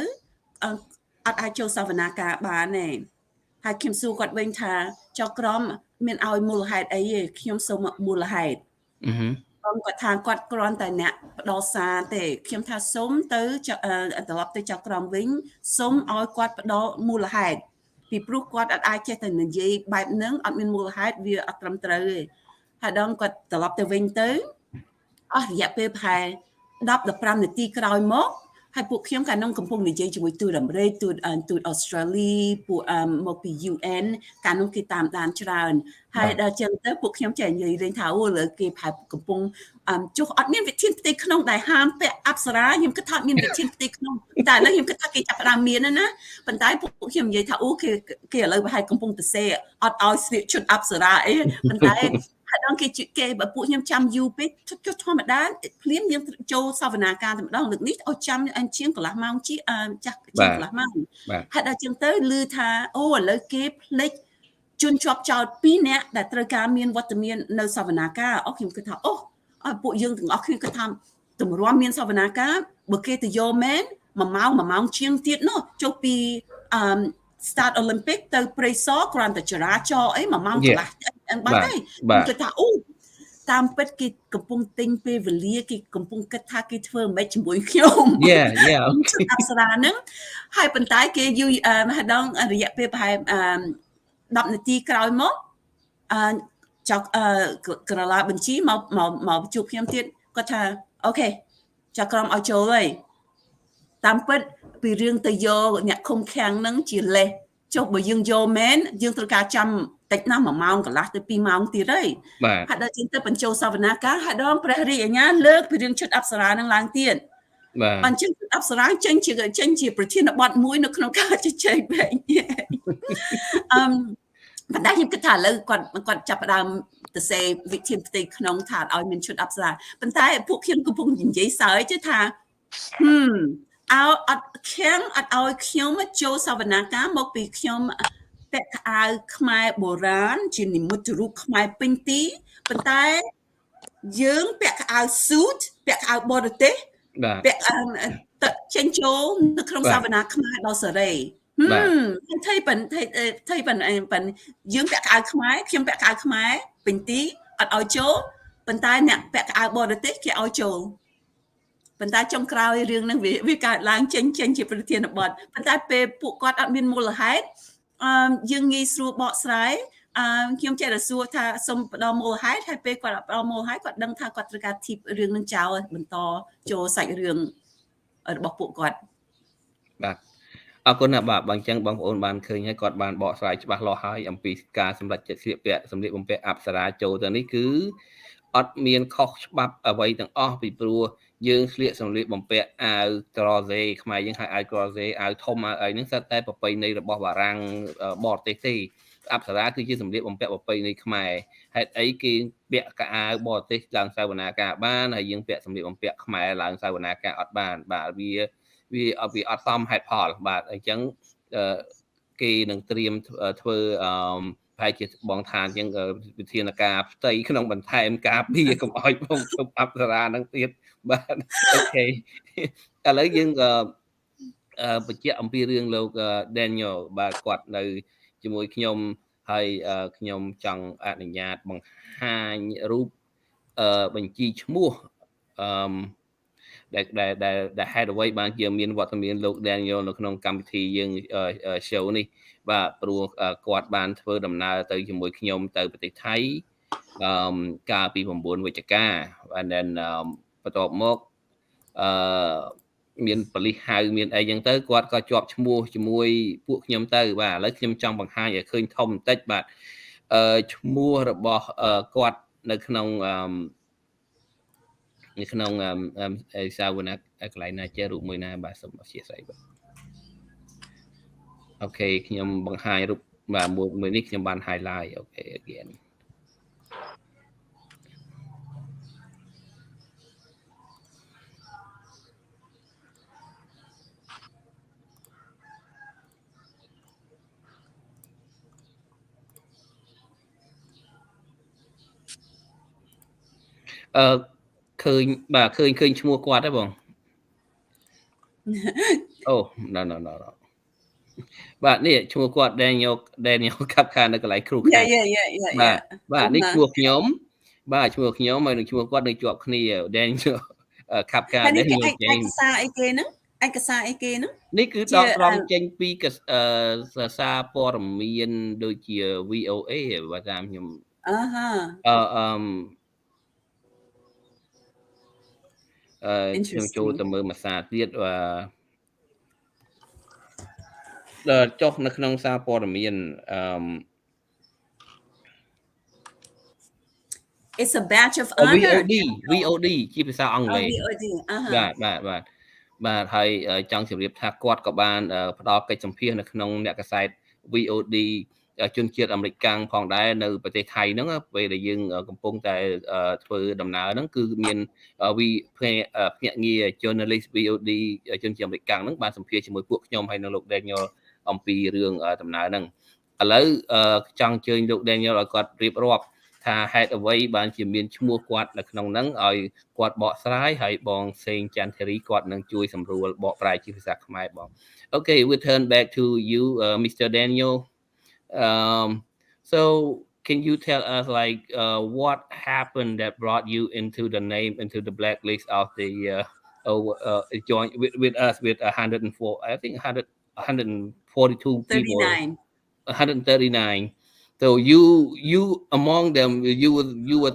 អត់អាចចូលសវនាការបានទេហើយខ្ញុំសួរគាត់វិញថាចៅក្រមមានឲ្យមូលហេតុអីទេខ្ញុំសូមមូលហេតុគាត់ថាគាត់គ្រាន់តែអ្នកផ្ដោសារទេខ្ញុំថាសូមទៅត្រឡប់ទៅចៅក្រមវិញសូមឲ្យគាត់ផ្ដោមូលហេតុពីព្រោះគាត់អត់អាចចេះតែនិយាយបែបហ្នឹងអត់មានមូលហេតុវាអត់ត្រឹមត្រូវទេហើយដល់គាត់ត្រឡប់ទៅវិញទៅអស់រយៈពេលប្រហែល10-15នាទីក្រោយមកហើយពួកខ្ញុំកាលនោះកំពុងនិយាយជាមួយទូតអាមេរិកទូតអូស្ត្រាលីពួកមកពី UN កាលនោះគេតាមដានច្រើនហើយដល់ចឹងទៅពួកខ្ញុំចេះនិយាយលេងថាលើគេប្រហែលកំពុងចុះអត់មានវិធានផ្ទៃក្នុងដែលហាមពាក់អប្សរាខ្ញុំគិតថាមានវិធានផ្ទៃក្នុងតែឥឡូវខ្ញុំគិតថាគេចាប់ផ្ដើមមានណាប៉ុន្តែពួកខ្ញុំនិយាយថាគេឥឡូវប្រហែលកំពុងទៅសេអត់ឲ្យស្លៀកឈុតអប្សរាអីប៉ុន្តែហើយដល់គេបើពួកខ្ញុំចាំយូរពេកចុះធម្មតាភ្លាមយើងចូលសវនាការតែម្ដងលើកនេះឲ្យចាំជាងកន្លះម៉ោងចាស់ជាងកន្លះម៉ោងហើយដល់ចឹងទៅឮថាឥឡូវគេផ្លេចជនជាប់ចោត2នាក់ដែលត្រូវការមានវត្តមាននៅសវនាការខ្ញុំគិតថាពួកយើងទាំងអស់គ្នាគិតថាតម្រាំមានសវនាការបើគេទៅយកមែន1ម៉ោងជាងទៀតនោះចុះពីstart Olympic ទៅព្រៃសរគ្រាន់តែចរាចរអី1ម៉ោងកន្លះបានទេគេថាតាមពិតគេកំពុងទិញពេលវេលាគេកំពុងគិតថាគេធ្វើមិនជាមួយខ្ញុំអប្សរាហ្នឹងហើយប៉ុន្តែគេយូរហើយដល់រយៈពេលប្រហែល10នាទីក្រោយមកចៅក្រឡាបញ្ជីមកជួបខ្ញុំទៀតគាត់ថាអូខេចៅក្រមឲ្យចូលហើយតាមពិតពីរឿងទៅយកអ្នកឃុំឃាំងហ្នឹងជាលេសចុះបើយើងយកមែនយើងត្រូវការចាំតិចណាស់1ម៉ោងកន្លះទៅ2ម៉ោងទៀតហើយហើយដល់ជាងទៅបញ្ចូលសវនាការហើយដល់ព្រះរាជអាជ្ញាលើកពីរឿងឈុតអប្សរាហ្នឹងឡើងទៀតបាទអញ្ចឹងអប្សរាចេញជាប្រធានបទមួយនៅក្នុងការជជែកវែងប៉ុន្តែខ្ញុំគិតថាឥឡូវគាត់ចាប់ផ្ដើមទៅសេវិធានផ្ទៃក្នុងថាឲ្យមានឈុតអប្សរាប៉ុន្តែពួកខ្ញុំកំពុងនិយាយសើចថាអត់ខាំងអត់ឲ្យខ្ញុំចូលសវនាការមកពីខ្ញុំពាក់ខោអាវខ្មែរបុរាណជានិមិត្តរូបខ្មែរពេញទីប៉ុន្តែយើងពាក់ខោអាវស៊ូតពាក់ខោអាវបរទេសពាក់ ចេញចូលនៅក្នុងសាវនាខ្មែរដល់សេរីថៃប៉ិនយើងពាក់កៅខ្មែរខ្ញុំពាក់កៅខ្មែរពេញទីអត់ឲ្យចូលប៉ុន្តែអ្នកពាក់កៅបរទេសគេឲ្យចូលប៉ុន្តែចុងក្រោយរឿងហ្នឹងវាកើតឡើងចេញជាប្រធានបទប៉ុន្តែពេលពួកគាត់អត់មានមូលហេតុយើងងាយស្រួលបកស្រាយខ្ញុំចេះតែសួរថាសុំផ្ដល់មូលហេតុហើយពេលគាត់ផ្ដល់មូលហេតុគាត់ដឹងថាគាត់ត្រូវការធីបរឿងនឹងចោលបន្តចូលសាច់រឿងរបស់ពួកគាត់បាទអរគុណណាស់បាទបើអញ្ចឹងបងប្អូនបានឃើញហើយគាត់បានបកស្រាយច្បាស់លាស់ហើយអំពីការសម្រាប់ចិត្តស្លៀកពាក់សម្លៀកបំពាក់អប្សរាចូលទៅនេះគឺអត់មានខុសច្បាប់អ្វីទាំងអស់ពីព្រោះយើងស្លៀកសម្លៀកបំពាក់អាវក្រហ្សេខ្មែរយើងហៅអាវក្រហ្សេអាវធំអាវអីហ្នឹងសិតតែប្រពៃណីរបស់បារាំងបរទេសទេអប្សរាគឺជាសម្លៀកបំពាក់ប្រពៃណីខ្មែរហេតុអីគេពាក់កៅអៅបរទេសឡើងសាវនាការបានហើយយើងពាក់សម្លៀកបំពាក់ខ្មែរឡើងសាវនាការអត់បានបាទវាអត់សមហេតុផលបាទអញ្ចឹងគេនឹងត្រៀមធ្វើប្រហែលជាបងថាអញ្ចឹងវិធានការផ្ទៃក្នុងបន្ថែមការពារកុំឲ្យបងជប់អប្សរានឹងទៀតបាទអូខេឥឡូវយើងបញ្ជាក់អំពីរឿងលោក Daniel បាទគាត់នៅជាមួយខ្ញុំហើយខ្ញុំចង់អនុញ្ញាតបង្ហាញរូបបញ្ជីឈ្មោះដែលហេតុអ្វីបានជាមានវត្តមានលោក Daniel នៅក្នុងកម្មវិធីយើង show នេះបាទព្រោះគាត់បានធ្វើដំណើរទៅជាមួយខ្ញុំទៅប្រទេសថៃកាលពី9វិច្ឆិកាបាទ then បន្ទាប់មកមានប៉ូលីសហៅមានអីចឹងទៅគាត់ក៏ជាប់ឈ្មោះជាមួយពួកខ្ញុំទៅបាទឥឡូវខ្ញុំចង់បង្ហាញឲ្យឃើញធំបន្តិចបាទឈ្មោះរបស់គាត់នៅក្នុងសាវនាកន្លែងណាចេះរូបមួយណាបាទសូមអធិស្ឋានបាទអូខេខ្ញុំបង្ហាញរូបបាទមួយនេះខ្ញុំបាន highlight អូខេ againឃើញបាទឃើញឈ្មោះគាត់ទេបងអូ no បាទនេះឈ្មោះគាត់ Daniel កាប់ខាននៅកន្លែងគ្រូខាងបាទនេះឈ្មោះខ្ញុំបាទឈ្មោះខ្ញុំហើយនឹងឈ្មោះគាត់នៅជាប់គ្នា Daniel កាប់ខាន Daniel ឯកសារអីគេហ្នឹងឯកសារអីគេហ្នឹងនេះគឺដកស្រង់ចេញពីសារព័ត៌មានដូចជា VOA បើតាមខ្ញុំខ្ញុំចូលទៅមើលមួយសារទៀតចុះនៅក្នុងសារព័ត៌មានIt's a badge of honor VOD ជាភាសាអង់គ្លេសបាទហើយចង់ជម្រាបថាគាត់ក៏បានផ្ដល់កិច្ចសម្ភាសនៅក្នុងអ្នកកាសែត VOD ជនជាតិអាមេរិកកាំងផងដែរនៅប្រទេសថៃហ្នឹងពេលដែលយើងកំពុងតែធ្វើដំណើរហ្នឹងគឺមានភ្នាក់ងារ journalist VOD ជនជាតិអាមេរិកកាំងហ្នឹងបានសម្ភាសជាមួយពួកខ្ញុំហើយនៅលោក Daniel អំពីរឿងដំណើរហ្នឹងឥឡូវចង់អញ្ជើញលោក Daniel ឲ្យគាត់រៀបរាប់ថាហេតុអ្វីបានជាមានឈ្មោះគាត់នៅក្នុងហ្នឹងឲ្យគាត់បកស្រាយហើយបងសេងចន្ទធារីគាត់នឹងជួយសម្រួលបកប្រែជាភាសាខ្មែរបង Okay we turn back to you Mr. Daniel so can you tell us like what happened that brought you into the blacklist of the join with us with 104 I think 142 people 139 so you among them you were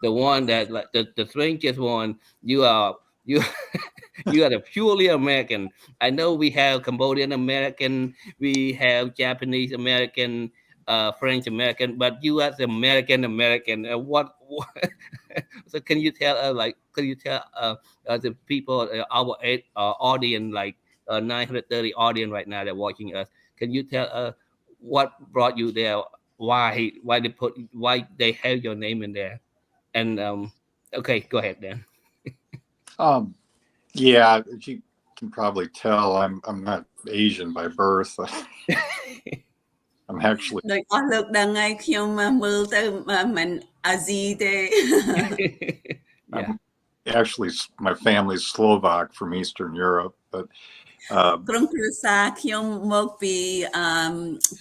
the one that like the strangest one you are the purely American. I know we have Cambodian American, we have Japanese American, French American, but you are the American. What so can you tell the people our audience like 930 audience right now that watching us? Can you tell us what brought you there? Why they have your name in there? And okay, go ahead then. Yeah, as you can probably tell, I'm not Asian by birth. I'm actually ដូចអស់លោកដឹងហើយខ្ញុំមើលទៅមិនអាស៊ីទេ actually my family's Slovak from Eastern Europe, but ក្រុមគ្រួសារខ្ញុំមកពី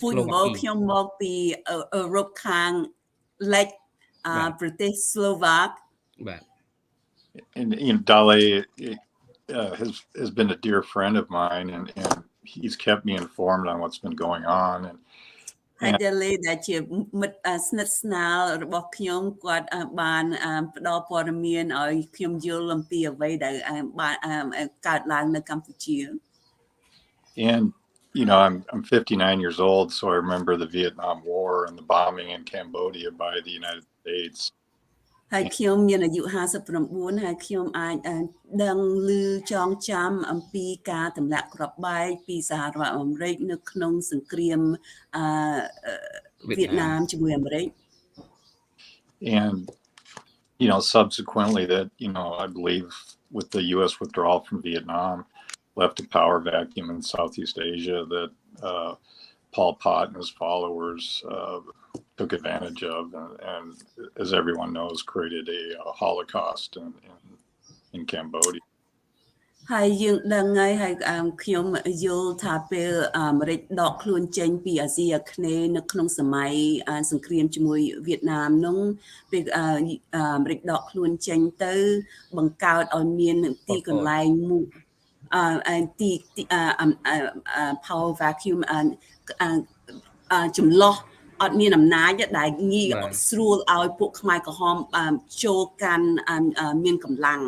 ពូជម្បូរខ្ញុំមកពីអឺរ៉ុបខាងលិចប្រទេស Slovak បាទ and Dale has been a dear friend of mine, and he's kept me informed on what's been going on. And ហើយដែលជាមិត្តស្និទ្ធស្នាលរបស់ខ្ញុំគាត់បានផ្ដល់ព័ត៌មានឲ្យខ្ញុំយល់អំពីអ្វីដែលបានកើតឡើងនៅកម្ពុជា And I'm 59 years old, so I remember the Vietnam War and the bombing in Cambodia by the United States. ហើយខ្ញុំមានអាយុ59ហើយខ្ញុំអាចដឹងឮចងចាំអំពីការទម្លាក់គ្រាប់បែកពីសហរដ្ឋអាមេរិកនៅក្នុងសង្គ្រាមវៀតណាមជាមួយអាមេរិក And subsequently that I believe with the U.S. withdrawal from Vietnam left a power vacuum in Southeast Asia that Pol Pot and his followers took advantage of, and as everyone knows, created a Holocaust in Cambodia. ហើយយើងដឹងហើយខ្ញុំយល់ថាពេលអាមេរិកដកខ្លួនចេញពីអាស៊ីអាគ្នេយ៍នៅក្នុងសម័យសង្គ្រាមជាមួយវៀតណាមនោះពេលអាមេរិកដកខ្លួនចេញទៅបង្កើតឲ្យមានទីកន្លែងមួយទី power vacuum ចម្លោះអត់មានអំណាចដែលងាយស្រួលឲ្យពួកខ្មែរក្រហមចូលកាន់មានកម្លាំង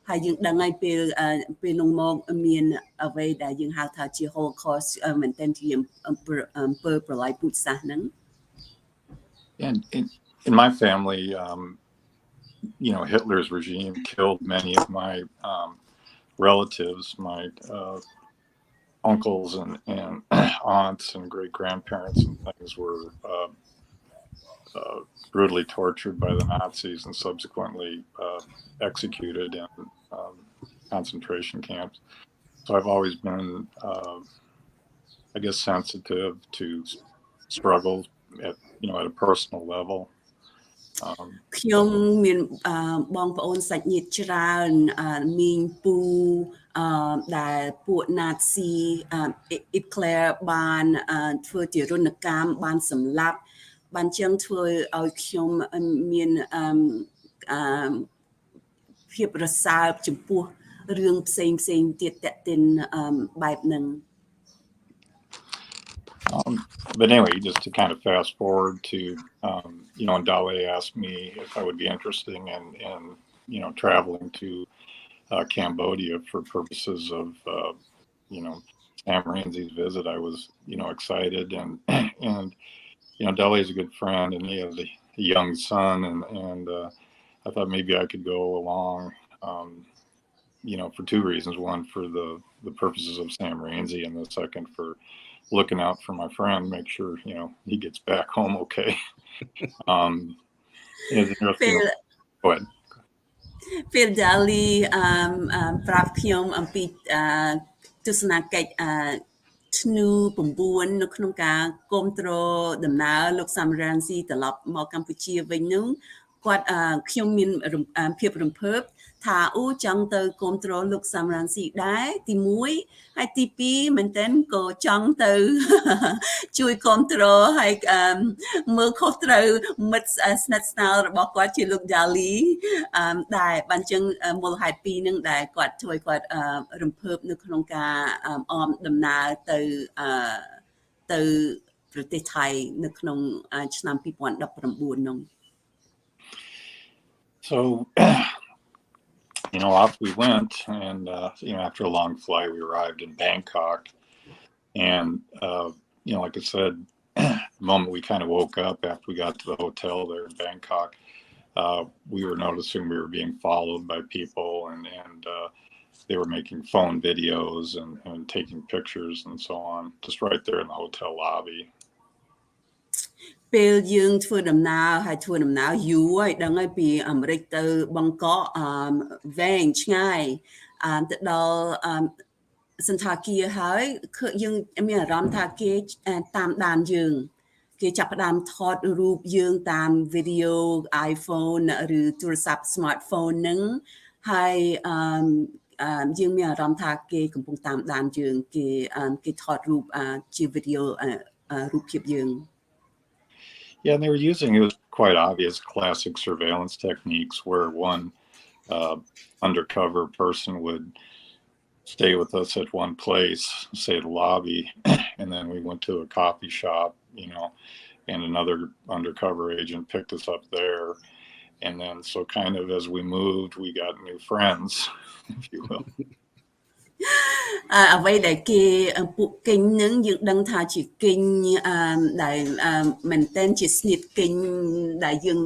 ហើយយើងដឹងហើយពេលនោះមកមានអ្វីដែលយើងហៅថាជា Holocaust មែនទែនជាអំពើប្រល័យពូជសាសន៍ហ្នឹង And in my family Hitler's regime killed many of my relatives, my uncles and aunts and great grandparents and things were brutally tortured by the Nazis and subsequently executed in concentration camps. So I've always been, sensitive to struggles at a personal level. ខ្ញុំមានបងប្អូនសាច់ញាតិច្រើនមីងពូដែលពួកណាតស៊ីអ៊ីក្លែរបានធ្វើជារណកម្មបានសម្លាប់បានចឹងធ្វើឲ្យខ្ញុំមានភាពរសើបចំពោះរឿងផ្សេងទៀតតេតិនបែបហ្នឹង But anyway, just to kind of fast forward to, and Dale asked me if I would be interested in, traveling to Cambodia for purposes of, Sam Rainsie's visit. I was, excited and Dale is a good friend and he has a young son and I thought maybe I could go along, for two reasons. One, for the purposes of Sam Rainsy, and the second for looking out for my friend, make sure he gets back home okay. Go ahead. ពេលដាលីប្រាប់ខ្ញុំអំពីទស្សនកិច្ចធ្នូ9នៅក្នុងការគាំទ្រដំណើរលោក Sam Rainsy ត្រឡប់មកកម្ពុជាវិញនោះគាត់ខ្ញុំមានភាពរំភើបថាចង់ទៅគាំទ្រលោក Sam Rainsy ដែរទី1ហើយទី2មែនតើក៏ចង់ទៅជួយគាំទ្រហើយមើលខុសត្រូវមិត្តស្និទ្ធស្នាលរបស់គាត់ជាលោក Dali ដែរបានចឹងមូលហេតុពីរនឹងដែលគាត់ជួយគាត់រំភើបនៅក្នុងការអមដំណើរទៅប្រទេសថៃនៅក្នុងឆ្នាំ2019នោះ So off we went, and after a long flight, we arrived in Bangkok, and like I said, the moment we kind of woke up after we got to the hotel there in Bangkok, we were noticing we were being followed by people, and they were making phone videos and taking pictures and so on, just right there in the hotel lobby. ពេលយើងធ្វើដំណើរហើយធ្វើដំណើរយូរហើយដឹងហើយពីអាមេរិកទៅបង្កក់វែងឆ្ងាយទៅដល់សន្តាគារហើយយើងមានអារម្មណ៍ថាគេតាមដានយើងគេចាប់ផ្ដើមថតរូបយើងតាមវីដេអូ iPhone ឬទូរស័ព្ទ smartphone ហ្នឹង ហើយយើងមានអារម្មណ៍ថាគេកំពុងតាមដានយើងគេថតរូបជាវីដេអូរូបភាពយើង Yeah, and they were using, it was quite obvious, classic surveillance techniques where one undercover person would stay with us at one place, say the lobby, and then we went to a coffee shop, and another undercover agent picked us up there. And then, so kind of as we moved, we got new friends, if you will. អ្វីដែលគេពួកគិញនឹងយើងដឹងថាជាគិញដែលមែនតែនជាស្នៀតគិញដែលយើង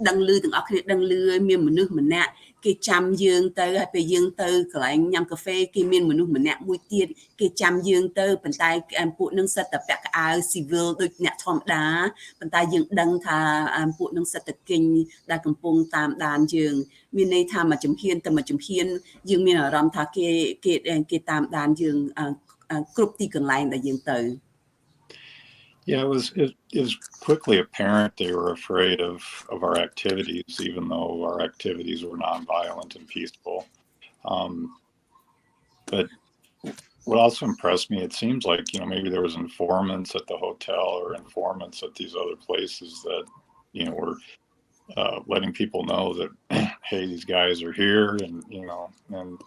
ដឹងឮទាំងអស់គ្នាដឹងឮមានមនុស្សម្នាក់គេចាំយើងទៅហើយពេលយើងទៅកន្លែងញ៉ាំកាហ្វេគេមានមនុស្សម្នាក់មួយទៀតគេចាំយើងទៅប៉ុន្តែពួកនឹងសិតតែពាក់ខោអាវ civil ដូចអ្នកធម្មតាប៉ុន្តែយើងដឹងថាពួកនឹងសិតតែគិញដែលកំពុងតាមដានយើងមានន័យថាមួយជំហានទៅមួយជំហានយើងមានអារម្មណ៍ថាគេតាមដានយើងគ្រប់ទីកន្លែងដែលយើងទៅ Yeah, it was quickly apparent they were afraid of our activities, even though our activities were nonviolent and peaceful. But what also impressed me, it seems like, maybe there was informants at the hotel or informants at these other places that, were letting people know that, hey, these guys are here, and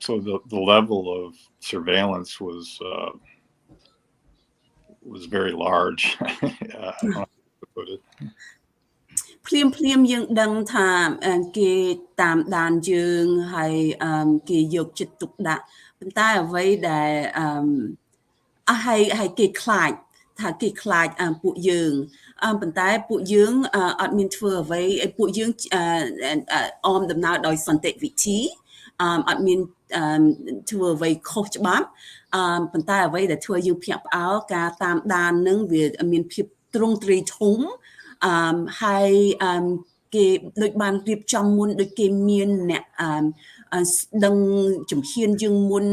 so the level of surveillance was very large. I don't know how to put it. ភ្លាមយើងដឹងថាគេតាមដានយើងហើយគេយកចិត្តទុកដាក់ប៉ុន្តែអ្វីដែលហើយគេខ្លាចថាគេខ្លាចពួកយើងប៉ុន្តែពួកយើងអត់មានធ្វើអ្វីពួកយើងអមដំណើរដោយសន្តិវិធីអត់មានធ្វើអ្វីខុសច្បាប់ប៉ុន្តែអ្វីដែលធ្វើយើងភ្ញាក់ផ្អើលការតាមដាននឹងវាមានភាពទ្រង់ទ្រាយធំហើយគេដូចបានរៀបចំមុនដូចគេមានអ្នកដឹងជំហានយើងមុន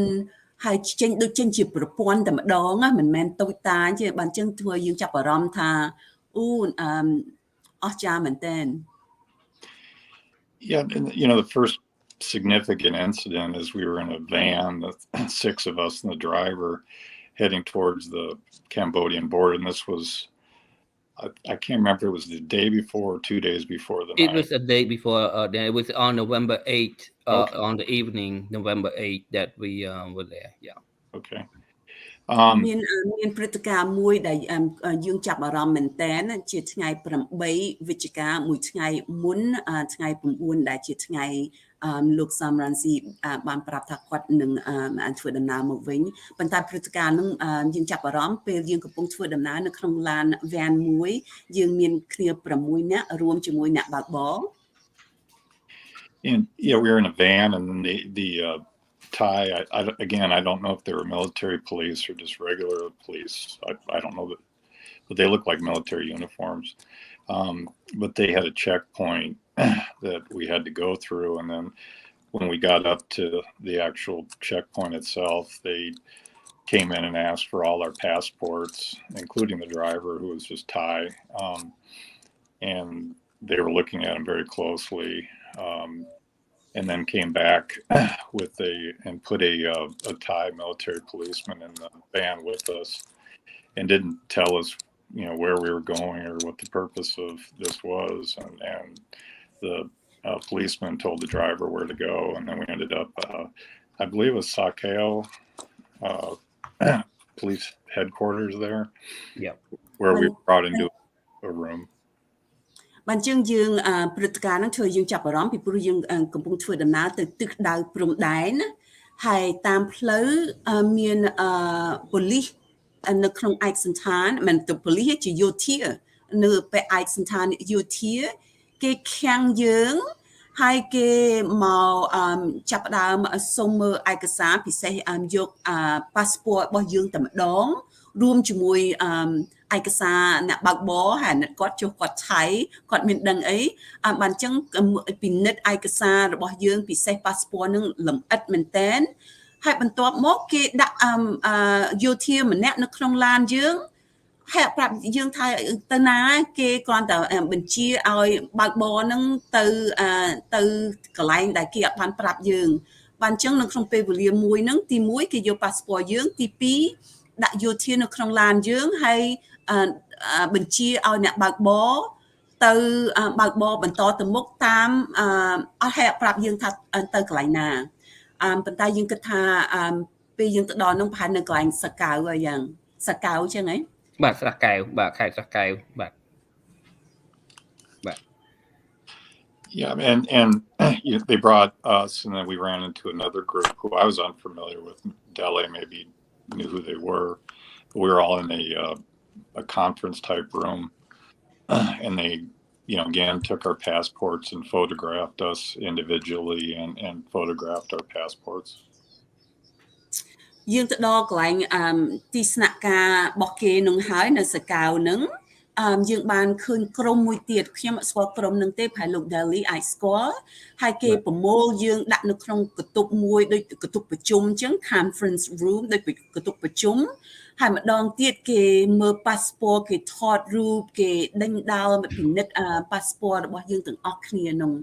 ហើយចេញជាប្រព័ន្ធតែម្ដងមិនមែនតូចតាចទេបានចឹងធ្វើយើងចាប់អារម្មណ៍ថាអស្ចារ្យមែនទែន Yeah, and the first significant incident is we were in a van, 6 of us and the driver, heading towards the Cambodian border, and this was I can't remember if it was the day before or 2 days before the night. It was a day before. It was on November 8th, okay. On the evening, November 8th, that we were there. Yeah. Okay. មានព្រឹត្តិការណ៍មួយដែលយើងចាប់អារម្មណ៍មែនតើជាថ្ងៃ8វិច្ឆិកាមួយថ្ងៃមុនថ្ងៃ9ដែលជាថ្ងៃលោកសំរ៉ាន់ស៊ីបានប្រាប់ថាគាត់នឹងធ្វើដំណើរមកវិញប៉ុន្តែព្រឹត្តិការណ៍ហ្នឹងយើងចាប់អារម្មណ៍ពេលយើងកំពុងធ្វើដំណើរនៅក្នុងឡាន van មួយយើងមានគ្នា6នាក់រួមជាមួយអ្នកបើកបរ And yeah, we were in a van, and then the Thai, I don't know if they were military police or just regular police. I don't know, but they look like military uniforms. But they had a checkpoint that we had to go through. And then when we got up to the actual checkpoint itself, they came in and asked for all our passports, including the driver, who was just Thai. And they were looking at him very closely. And then came back and put a Thai military policeman in the van with us, and didn't tell us, where we were going or what the purpose of this was. And the policeman told the driver where to go, and then we ended up, I believe, it was Sakeo police headquarters there. Yeah, where we were brought into a room. បានជាយើងព្រឹត្តិការណ៍ហ្នឹងធ្វើយើងចាប់អារម្មណ៍ពីព្រោះយើងកំពុងធ្វើដំណើរទៅទិសដៅព្រំដែនហើយតាមផ្លូវមានប៉ូលីសនៅក្នុងឯកសណ្ឋានមិនទៅប៉ូលីសជាយោធានៅពេលឯកសណ្ឋានយោធាគេខាំងយើងហើយគេមកចាប់ផ្ដើមសុំមើលឯកសារពិសេសយកប៉ាសពតរបស់យើងតែម្ដងរួមជាមួយឯកសារអ្នកបើកបរហើយគាត់ចុះគាត់ឆៃគាត់មានដឹងអីបានចឹងពិនិត្យឯកសាររបស់យើងពិសេសប៉ាសពតនឹងលម្អិតមែនតែនហើយបន្ទាប់មកគេដាក់យោធាម្នាក់នៅក្នុងឡានយើង ហេតុប្រាប់យើងថាទៅណាគេគ្រាន់តែបញ្ជាឲ្យបើកបរហ្នឹងទៅកន្លែងដែលគេអត់បានប្រាប់យើងបានអញ្ចឹងនៅក្នុងពេលវេលាមួយហ្នឹងទី1គេយក passport យើងទី2ដាក់យោធានៅក្នុងឡានយើងហើយបញ្ជាឲ្យអ្នកបើកបរទៅបើកបរបន្តទៅមុខតាមអត់ហេតុប្រាប់យើងថាទៅកន្លែងណាប៉ុន្តែយើងគិតថាពេលយើងទៅដល់នោះប្រហែលនៅកន្លែងសកៅហើយយ៉ាងសកៅអញ្ចឹងហ៎បាទស្រះកែវបាទខេត្តស្រះកែវបាទ Yeah, and you know, they brought us, and then we ran into another group who I was unfamiliar with. Dele maybe knew who they were. But we were all in a conference type room, and they, you know, again took our passports and photographed us individually and photographed our passports. យើងទៅដល់កន្លែងទីស្នាក់ការរបស់គេនឹងហើយនៅសកៅនឹងយើងបានឃើញក្រុមមួយទៀតខ្ញុំអត់ស្គាល់ក្រុមនឹងទេប្រហែលលោក Dele អាចស្គាល់ហើយគេប្រមូលយើងដាក់នៅក្នុងកន្ទប់មួយដូចកន្ទប់ប្រជុំអញ្ចឹង conference room ដូចកន្ទប់ប្រជុំហើយម្ដងទៀតគេមើល passport គេថតរូបគេដេញដោលពិនិត្យ passport របស់យើងទាំងអស់គ្នានោះ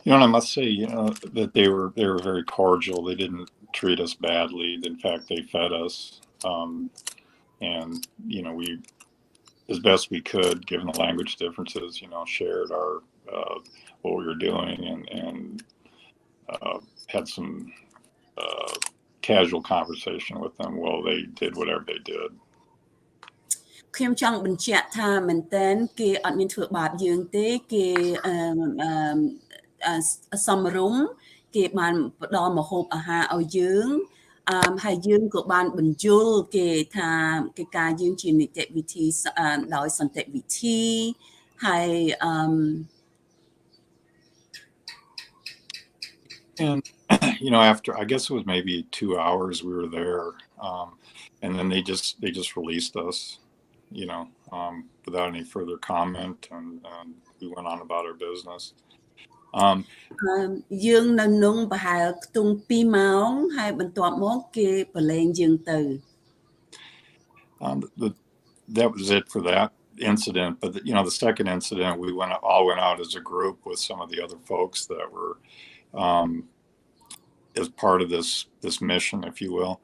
You know, I must say, you know, that they were very cordial. They didn't treat us badly. In fact, they fed us, and you know, we, as best we could, given the language differences, you know, shared our what we were doing and had some casual conversation with them while they did whatever they did. ខ្ញុំចង់បញ្ជាក់ថាមែនតើគេអត់មានធ្វើបាបយើងទេគេសមរម្យគេបានផ្ដល់ម្ហូបអាហារឲ្យយើងហើយយើងក៏បានបញ្យល់គេថាកិច្ចការយើងជានីតិវិធីដោយសន្តិវិធីហើយ And you know, after I guess it was maybe 2 hours we were there, and then they just released us, you know, without any further comment, and we went on about our business. យើងនៅនោះប្រហែលខ្ទង់2ម៉ោងហើយបន្ទាប់មកគេប្រឡែងយើងទៅ That was it for that incident, but you know, the second incident we all went out as a group with some of the other folks that were as part of this mission, if you will,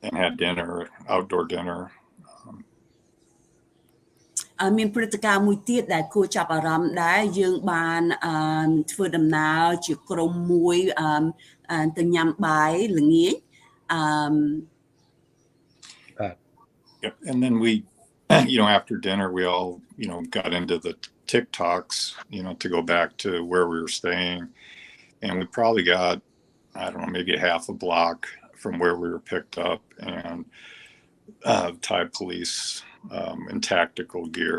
and had dinner, outdoor dinner. មានព្រឹត្តិការណ៍មួយទៀតដែលគួរចាប់អារម្មណ៍ដែរយើងបានធ្វើដំណើរជាក្រុមមួយទៅញ៉ាំបាយល្ងាច And then we, you know, after dinner we all, you know, got into the TikToks, you know, to go back to where we were staying, and we probably got, I don't know, maybe half a block from where we were picked up, and Thai police in tactical gear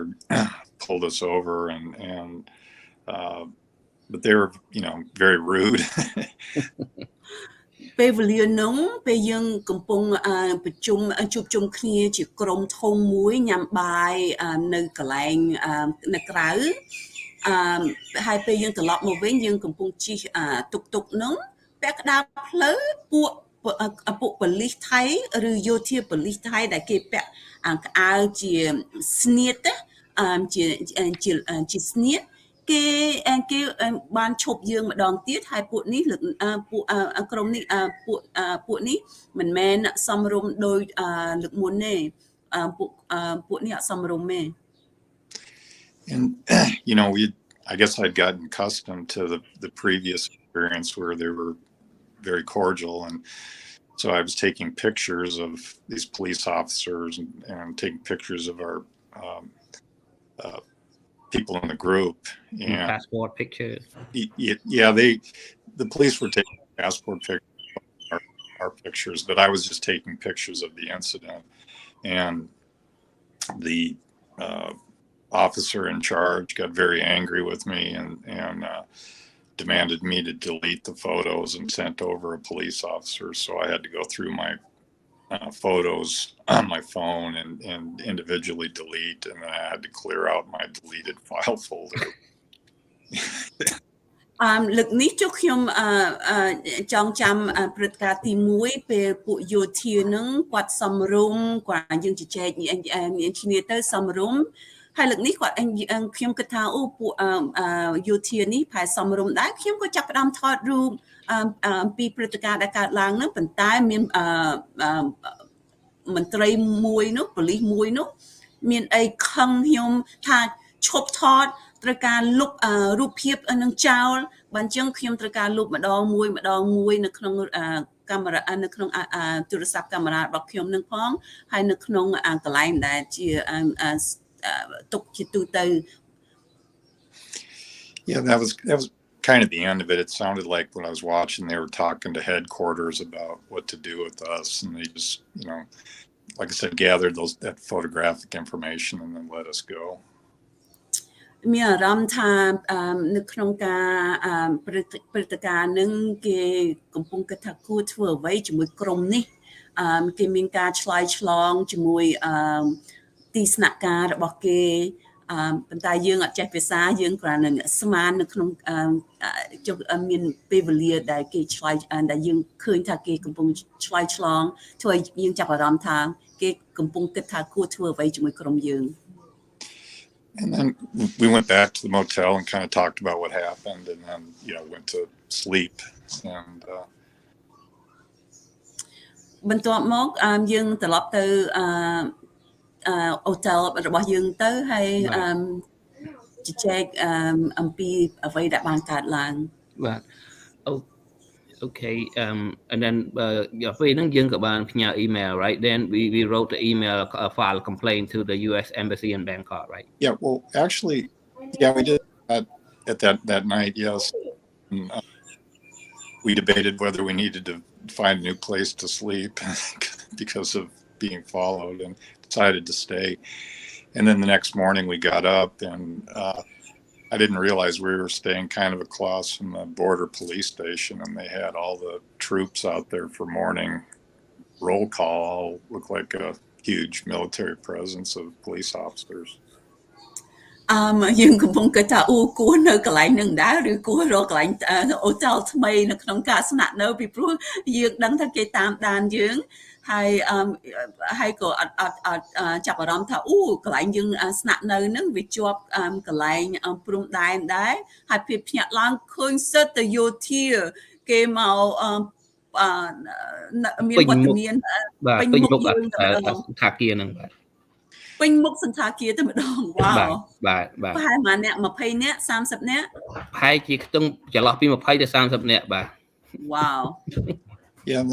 pulled us over, and but they were, you know, very rude. ពេលវេលានោះពេលយើងកំពុងប្រជុំជួបជុំគ្នាជាក្រុមធំមួយញ៉ាំបាយនៅកន្លែងនៅក្រៅហើយពេលយើងត្រឡប់មកវិញយើងកំពុងជិះតុកតុកនោះពាក់កណ្ដាលផ្លូវពួកប៉ូលីសថៃឬយោធាប៉ូលីសថៃដែលគេពាក់ក្អៅជាស្នៀតជាស្នៀតគេបានឈប់យើងម្ដងទៀតហើយពួកនេះពួកក្រុមនេះពួកនេះមិនមែនសមរម្យដោយលើកមុនទេពួកនេះអត់សមរម្យទេ And you know, I guess I'd gotten accustomed to the previous experience where they were very cordial, and so I was taking pictures of these police officers and taking pictures of our people in the group, and passport pictures. Yeah, the police were taking passport pictures, our pictures, but I was just taking pictures of the incident, and the officer in charge got very angry with me and demanded me to delete the photos and sent over a police officer. So I had to go through my photos on my phone and individually delete, and then I had to clear out my deleted file folder. លើកនេះចុះខ្ញុំចង់ចាំព្រឹត្តិការណ៍ទី1ពេលពួកយោធានឹងគាត់សំរុំគាត់យើងជជែកមានគ្នាទៅសំរុំហើយលើកនេះគាត់ខ្ញុំគិតថាអូពួកយោធានេះផែសំរុំដែរខ្ញុំក៏ចាប់ផ្ដើមថតរូបអំពីព្រឹត្តិការណ៍ដែលកើតឡើងនោះប៉ុន្តែមានមន្ត្រីមួយនោះប៉ូលីសមួយនោះមានអីខឹងខ្ញុំថាឈប់ថតត្រូវការលុបរូបភាពនឹងចោលបើអញ្ចឹងខ្ញុំត្រូវការលុបម្ដងមួយនៅក្នុងកាមេរ៉ានៅក្នុងទូរស័ព្ទកាមេរ៉ារបស់ខ្ញុំនឹងផងហើយនៅក្នុងកន្លែងដែលជាទុកជាទូទៅ Yeah, that was kind of the end of it. It sounded like when I was watching, they were talking to headquarters about what to do with us, and they just, like I said, gathered that photographic information and then let us go. មានអារម្មណ៍ថានៅក្នុងការព្រឹត្តិការណ៍នឹងគេកំពុងគិតថាគួរធ្វើអ្វីជាមួយក្រុមនេះគេមានការឆ្លើយឆ្លងជាមួយទីស្នាក់ការរបស់គេប៉ុន្តែយើងអត់ចេះភាសាយើងគ្រាន់តែស្មាននៅក្នុងមានពេលវេលាដែលគេឆ្លើយដែលយើងឃើញថាគេកំពុងឆ្លើយឆ្លងធ្វើឲ្យយើងចាប់អារម្មណ៍ថាគេកំពុងគិតថាគួរធ្វើអ្វីជាមួយក្រុមយើង And then we went back to the motel and kind of talked about what happened, and then went to sleep. And បន្ទាប់មកយើងត្រឡប់ទៅhotel របស់យើងទៅហើយជជែកអំពីអ្វីដែលបានកើតឡើង បាទ Okay, and thenពេលហ្នឹងយើងក៏បានផ្ញើ email, right? Then we wrote the email, file a complaint to the U.S. Embassy in Bangkok, right? Yeah, well, actually, we did at that night, yes. And, we debated whether we needed to find a new place to sleep because of being followed, and decided to stay. And then the next morning we got up, and I didn't realize we were staying kind of across from the border police station, and they had all the troops out there for morning roll call. Looked like a huge military presence of police officers. យើងកំពុងគិតថាគួរនៅកន្លែងនឹងដែរឬគួររកកន្លែងអូតលថ្មីនៅក្នុងការស្នាក់នៅពីព្រោះយើងដឹងថាគេតាមដានយើងហើយក៏អត់ចាប់អារម្មណ៍ថាកន្លែងយើងស្នាក់នៅនឹងវាជាប់កន្លែងព្រំដែនដែរហើយពេលភ្ញាក់ឡើងឃើញសិតទៅយោធាគេមកមានវត្តមានពេញមុខយើងតែម្ដងថាគាហ្នឹងបាទពេញមុខសន្តាគារតែម្ដងវ៉ាវបាទប្រហែលប៉ុន្មានអ្នក20អ្នក30អ្នកប្រហែលជាខ្ទង់ចន្លោះពី20ទៅ30អ្នកបាទវ៉ាវ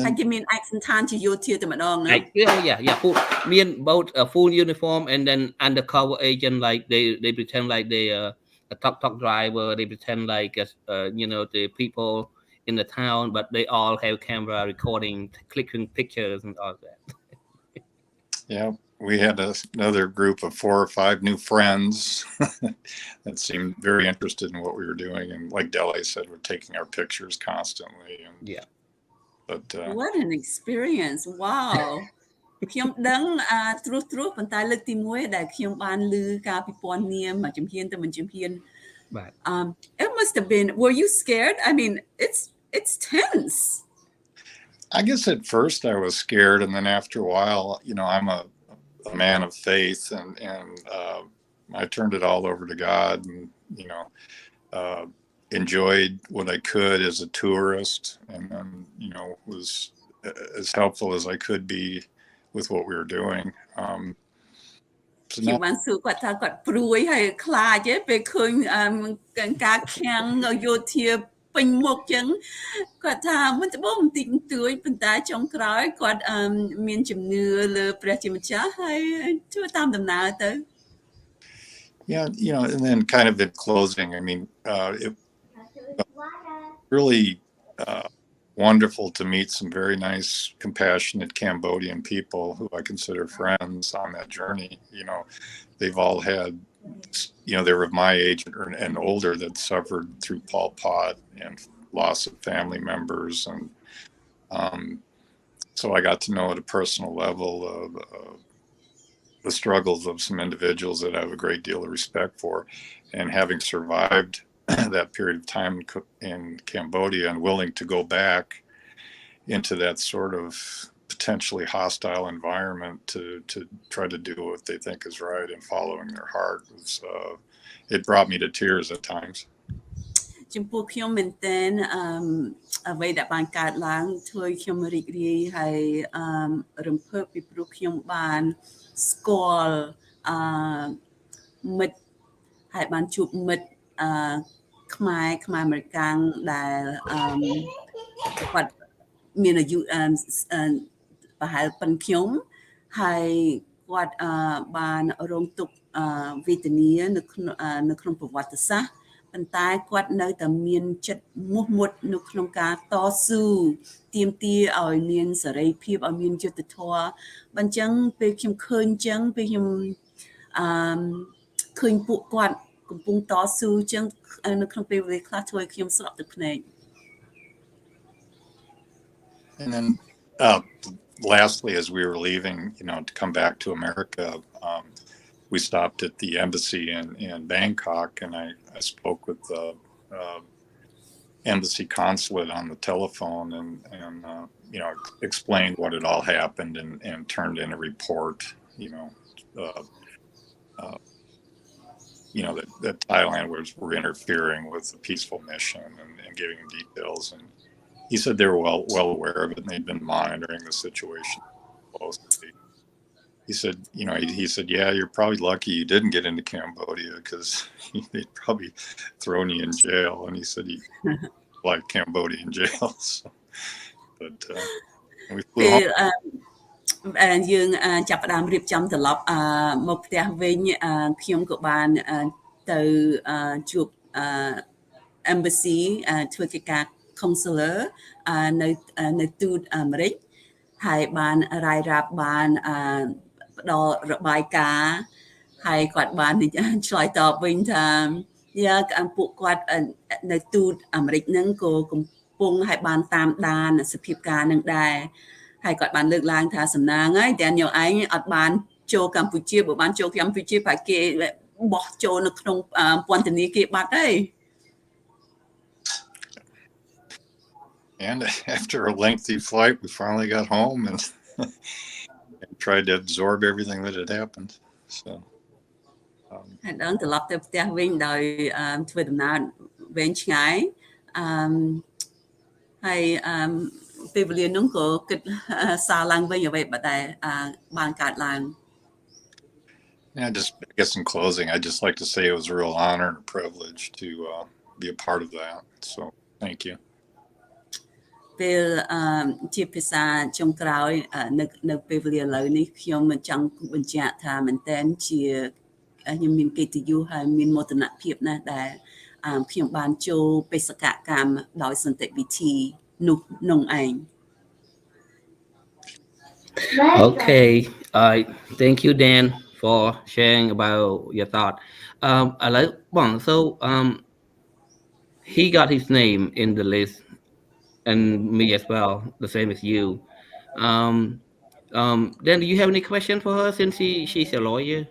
ហើយគេមាន accent ឋានជាយោធាតែម្ដងណា Yeah ពួកមាន both a full uniform and then undercover agent, like they pretend like they a truck driver, they pretend like the people in the town, but they all have camera recording, clicking pictures and all that. Yeah, we had another group of 4 or 5 new friends that seemed very interested in what we were doing, and like Dele said, we're taking our pictures constantly. And yeah, but what an experience! Wow. ខ្ញុំដឹងទ្រុសប៉ុន្តែលើកទី1ដែលខ្ញុំបានឮការពិពណ៌នាមមួយជំហានទៅមួយជំហានបាទ it must have been, were you scared? I mean, it's tense. I guess at first I was scared, and then after a while, I'm a man of faith, and I turned it all over to God, and enjoyed what I could as a tourist, and then was as helpful as I could be with what we were doing. ខ្ញុំបានសួរគាត់ថាគាត់ព្រួយហើយខ្លាចទេពេលឃើញការខាំងយោធាពេញមុខចឹងគាត់ថាមិនត្បូងបន្តិចបន្តួចប៉ុន្តែចុងក្រោយគាត់មានជំនឿលើព្រះជាម្ចាស់ហើយធ្វើតាមដំណើរទៅ Yeah, and then kind of in closing, I mean, it really wonderful to meet some very nice, compassionate Cambodian people who I consider friends on that journey. They've all had, they were of my age and older that suffered through Pol Pot and loss of family members. And so I got to know at a personal level the struggles of some individuals that I have a great deal of respect for. And having survived that period of time in Cambodia and willing to go back into that sort of potentially hostile environment to try to do what they think is right and following their heart was it brought me to tears at times. ចំពោះខ្ញុំមែនទែនអ្វីដែលបានកើតឡើងធ្វើឲ្យខ្ញុំរីករាយហើយរំភើបពីព្រោះខ្ញុំបានស្គាល់មិត្តហើយបានជួបមិត្តខ្មែរអាមេរិកាំងដែលគាត់មានអាយុប្រហែលប៉ុនខ្ញុំហើយគាត់បានរងទុក្ខវេទនានៅក្នុងប្រវត្តិសាស្ត្រប៉ុន្តែគាត់នៅតែមានចិត្តមោះមុតនៅក្នុងការតស៊ូទាមទារឲ្យមានសេរីភាពឲ្យមានយុត្តិធម៌បើអញ្ចឹងពេលខ្ញុំឃើញអញ្ចឹងពេលខ្ញុំឃើញពួកគាត់កំពុងតស៊ូអញ្ចឹងនៅក្នុងពេលវេលាខ្លះធ្វើឲ្យខ្ញុំស្រក់ទឹកភ្នែក And then lastly, as we were leaving, to come back to America, we stopped at the embassy in Bangkok, and I spoke with the embassy consulate on the telephone and explained what had all happened and turned in a report, that Thailand were interfering with the peaceful mission and giving details. And he said they were well aware of it and they'd been monitoring the situation closely. He said, yeah, you're probably lucky you didn't get into Cambodia because they'd probably thrown you in jail. And he said he liked Cambodian jails. So, but we flew home. យើងចាប់ផ្ដើមរៀបចំត្រឡប់មកផ្ទះវិញខ្ញុំក៏បានទៅជួប embassy ធ្វើកិច្ចការ consular នៅទូតអាមេរិកហើយបានរាយរាប់បានផ្ដល់របាយការណ៍ហើយគាត់បានឆ្លើយតបវិញថាពួកគាត់នៅទូតអាមេរិកហ្នឹងក៏កំពុងហើយបានតាមដានសភាពការនឹងដែរហើយគាត់បានលើកឡើងថាសំណាងហើយតែញោមឯងអត់បានចូលកម្ពុជាបើបានចូលកម្ពុជាប្រហែលគេបោះចូលនៅក្នុងពន្ធនាគារបាត់ហើយ And after a lengthy flight, we finally got home and tried to absorb everything that had happened. So, ហើយដល់ត្រឡប់ទៅផ្ទះវិញដោយធ្វើដំណើរវែងឆ្ងាយហើយពេលវេលានោះក៏គិតសារឡើងវិញអ្វីដែលបានកើតឡើង Yeah, I guess in closing, I'd just like to say it was a real honor and a privilege to be a part of that. So, thank you. ពេលជាភាសាចុងក្រោយនៅពេលវេលាឥឡូវនេះខ្ញុំមិនចង់បញ្ជាក់ថាមែនតើជាខ្ញុំមានកិត្តិយសហើយមានមោទនភាពណាស់ដែលខ្ញុំបានចូលបេសកកម្មដោយសន្តិវិធីនោះឯង Okay, thank you Dan for sharing about your thought. So he got his name in the list and me as well, the same as you. Dan, do you have any question for her since she's a lawyer?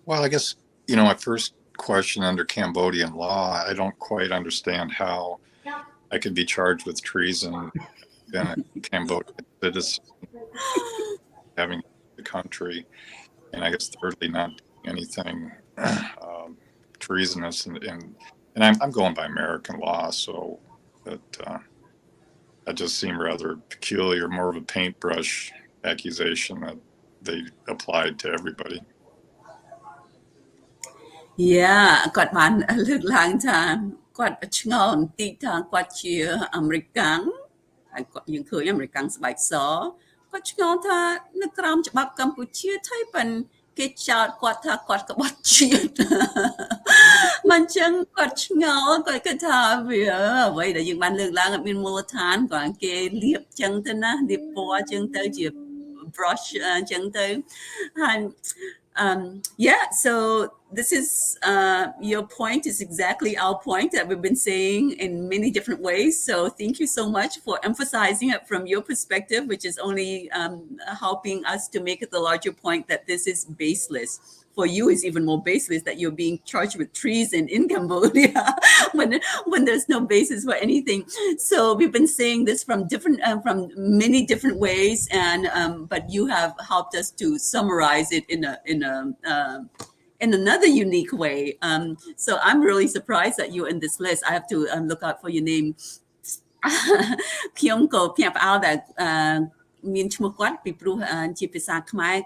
Well, I guess, my first question under Cambodian law, I don't quite understand how I could be charged with treason in a Cambodian citizen having the country. And I guess thirdly, not doing anything treasonous. And I'm going by American law, so that just seemed rather peculiar, more of a paintbrush accusation that they applied to everybody. Yeah, គាត់បានលើកឡើងថាគាត់ឆ្ងល់បន្តិចថាគាត់ជាអាមេរិកាំងហើយគាត់យើងឃើញអាមេរិកាំងស្បែកសគាត់ឆ្ងល់ថានៅក្រោមច្បាប់កម្ពុជាថៃប៉ុនគេចោទគាត់ថាគាត់ក្បត់ជាតិមិនចឹងគាត់ឆ្ងល់គាត់គិតថាវាអ្វីដែលយើងបានលើកឡើងអត់មានមូលដ្ឋានគាត់គេលាបចឹងទៅណាលាបពណ៌ចឹងទៅជា brush ចឹងទៅហើយyeah, so this is your point is exactly our point that we've been saying in many different ways. So thank you so much for emphasizing it from your perspective, which is only helping us to make it the larger point that this is baseless. for you is even more baseless that you're being charged with treason in Cambodia when there's no basis for anything. So we've been saying this from many different ways, and but you have helped us to summarize it in another unique way. So I'm really surprised that you're in this list. I have to look out for your name. ខ្ញុំក៏ភ្ញាក់ផ្អើលដែលមានឈ្មោះគាត់ពីព្រោះជាភាសាខ្មែរ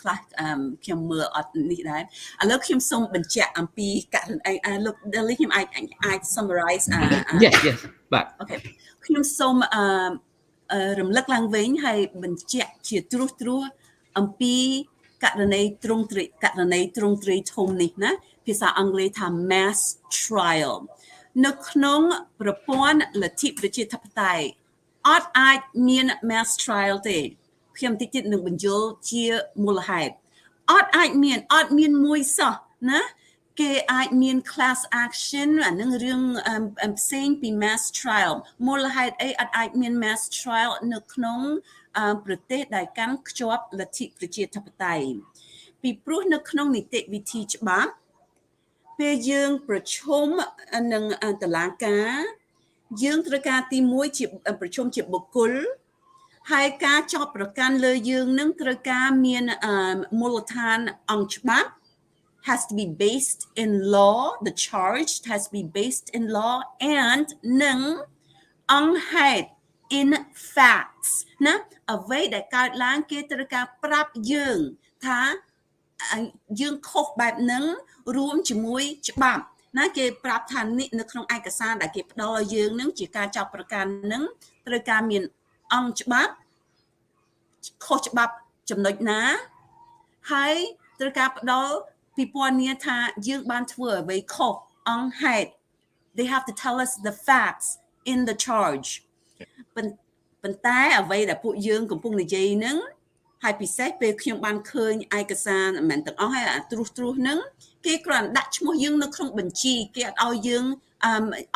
ខ្លះខ្ញុំមើលអត់នេះដែរឥឡូវខ្ញុំសូមបញ្ជាក់អំពីករណីលោកDelhiខ្ញុំអាច summarize yes បាទ Okay ខ្ញុំសូមរំលឹកឡើងវិញហើយបញ្ជាក់ជាត្រួសត្រាសអំពីករណីទ្រង់ទ្រីធំនេះណាភាសាអង់គ្លេសថា mass trial នៅក្នុងប្រព័ន្ធលទ្ធិប្រជាធិបតេយ្យអត់អាចមាន mass trial ទេខ្ញុំតិចទៀតនឹងបញ្យល់ជាមូលហេតុអត់មានមួយសោះណាគេអាចមាន class action អានឹងរឿងផ្សេងពី mass trial មូលហេតុអីអត់អាចមាន mass trial នៅក្នុងប្រទេសដែលកាន់ខ្ជាប់លទ្ធិប្រជាធិបតេយ្យពីព្រោះនៅក្នុងនីតិវិធីច្បាប់ពេលយើងប្រជុំនឹងតុលាការយើងត្រូវការទី1ជាប្រជុំជាបុគ្គលហើយការចោទប្រកាន់លើយើងនឹងត្រូវការមានមូលដ្ឋានអង្គច្បាប់ has to be based in law the charge has to be based in law and នឹងអង្គហេតុ in facts ណាអ្វីដែលកើតឡើងគេត្រូវការប្រាប់យើងថាយើងខុសបែបហ្នឹងរួមជាមួយច្បាប់ណាគេប្រាប់ថានេះនៅក្នុងឯកសារដែលគេផ្ដល់ឲ្យយើងនឹងជាការចាប់ប្រកាន់នឹងត្រូវការមានអង្គច្បាប់ខុសច្បាប់ចំណុចណាហើយត្រូវការផ្ដល់ពិពណ៌នាថាយើងបានធ្វើអ្វីខុសអង្គហេតុ they have to tell us the facts in the charge ប៉ុន្តែអ្វីដែលពួកយើងកំពុងនិយាយនឹងហើយពិសេសពេលខ្ញុំបានឃើញឯកសារមិនមែនទាំងអស់ហើយអាត្រួសហ្នឹងគេគ្រាន់ដាក់ឈ្មោះយើងនៅក្នុងបញ្ជីគេអត់ឲ្យយើង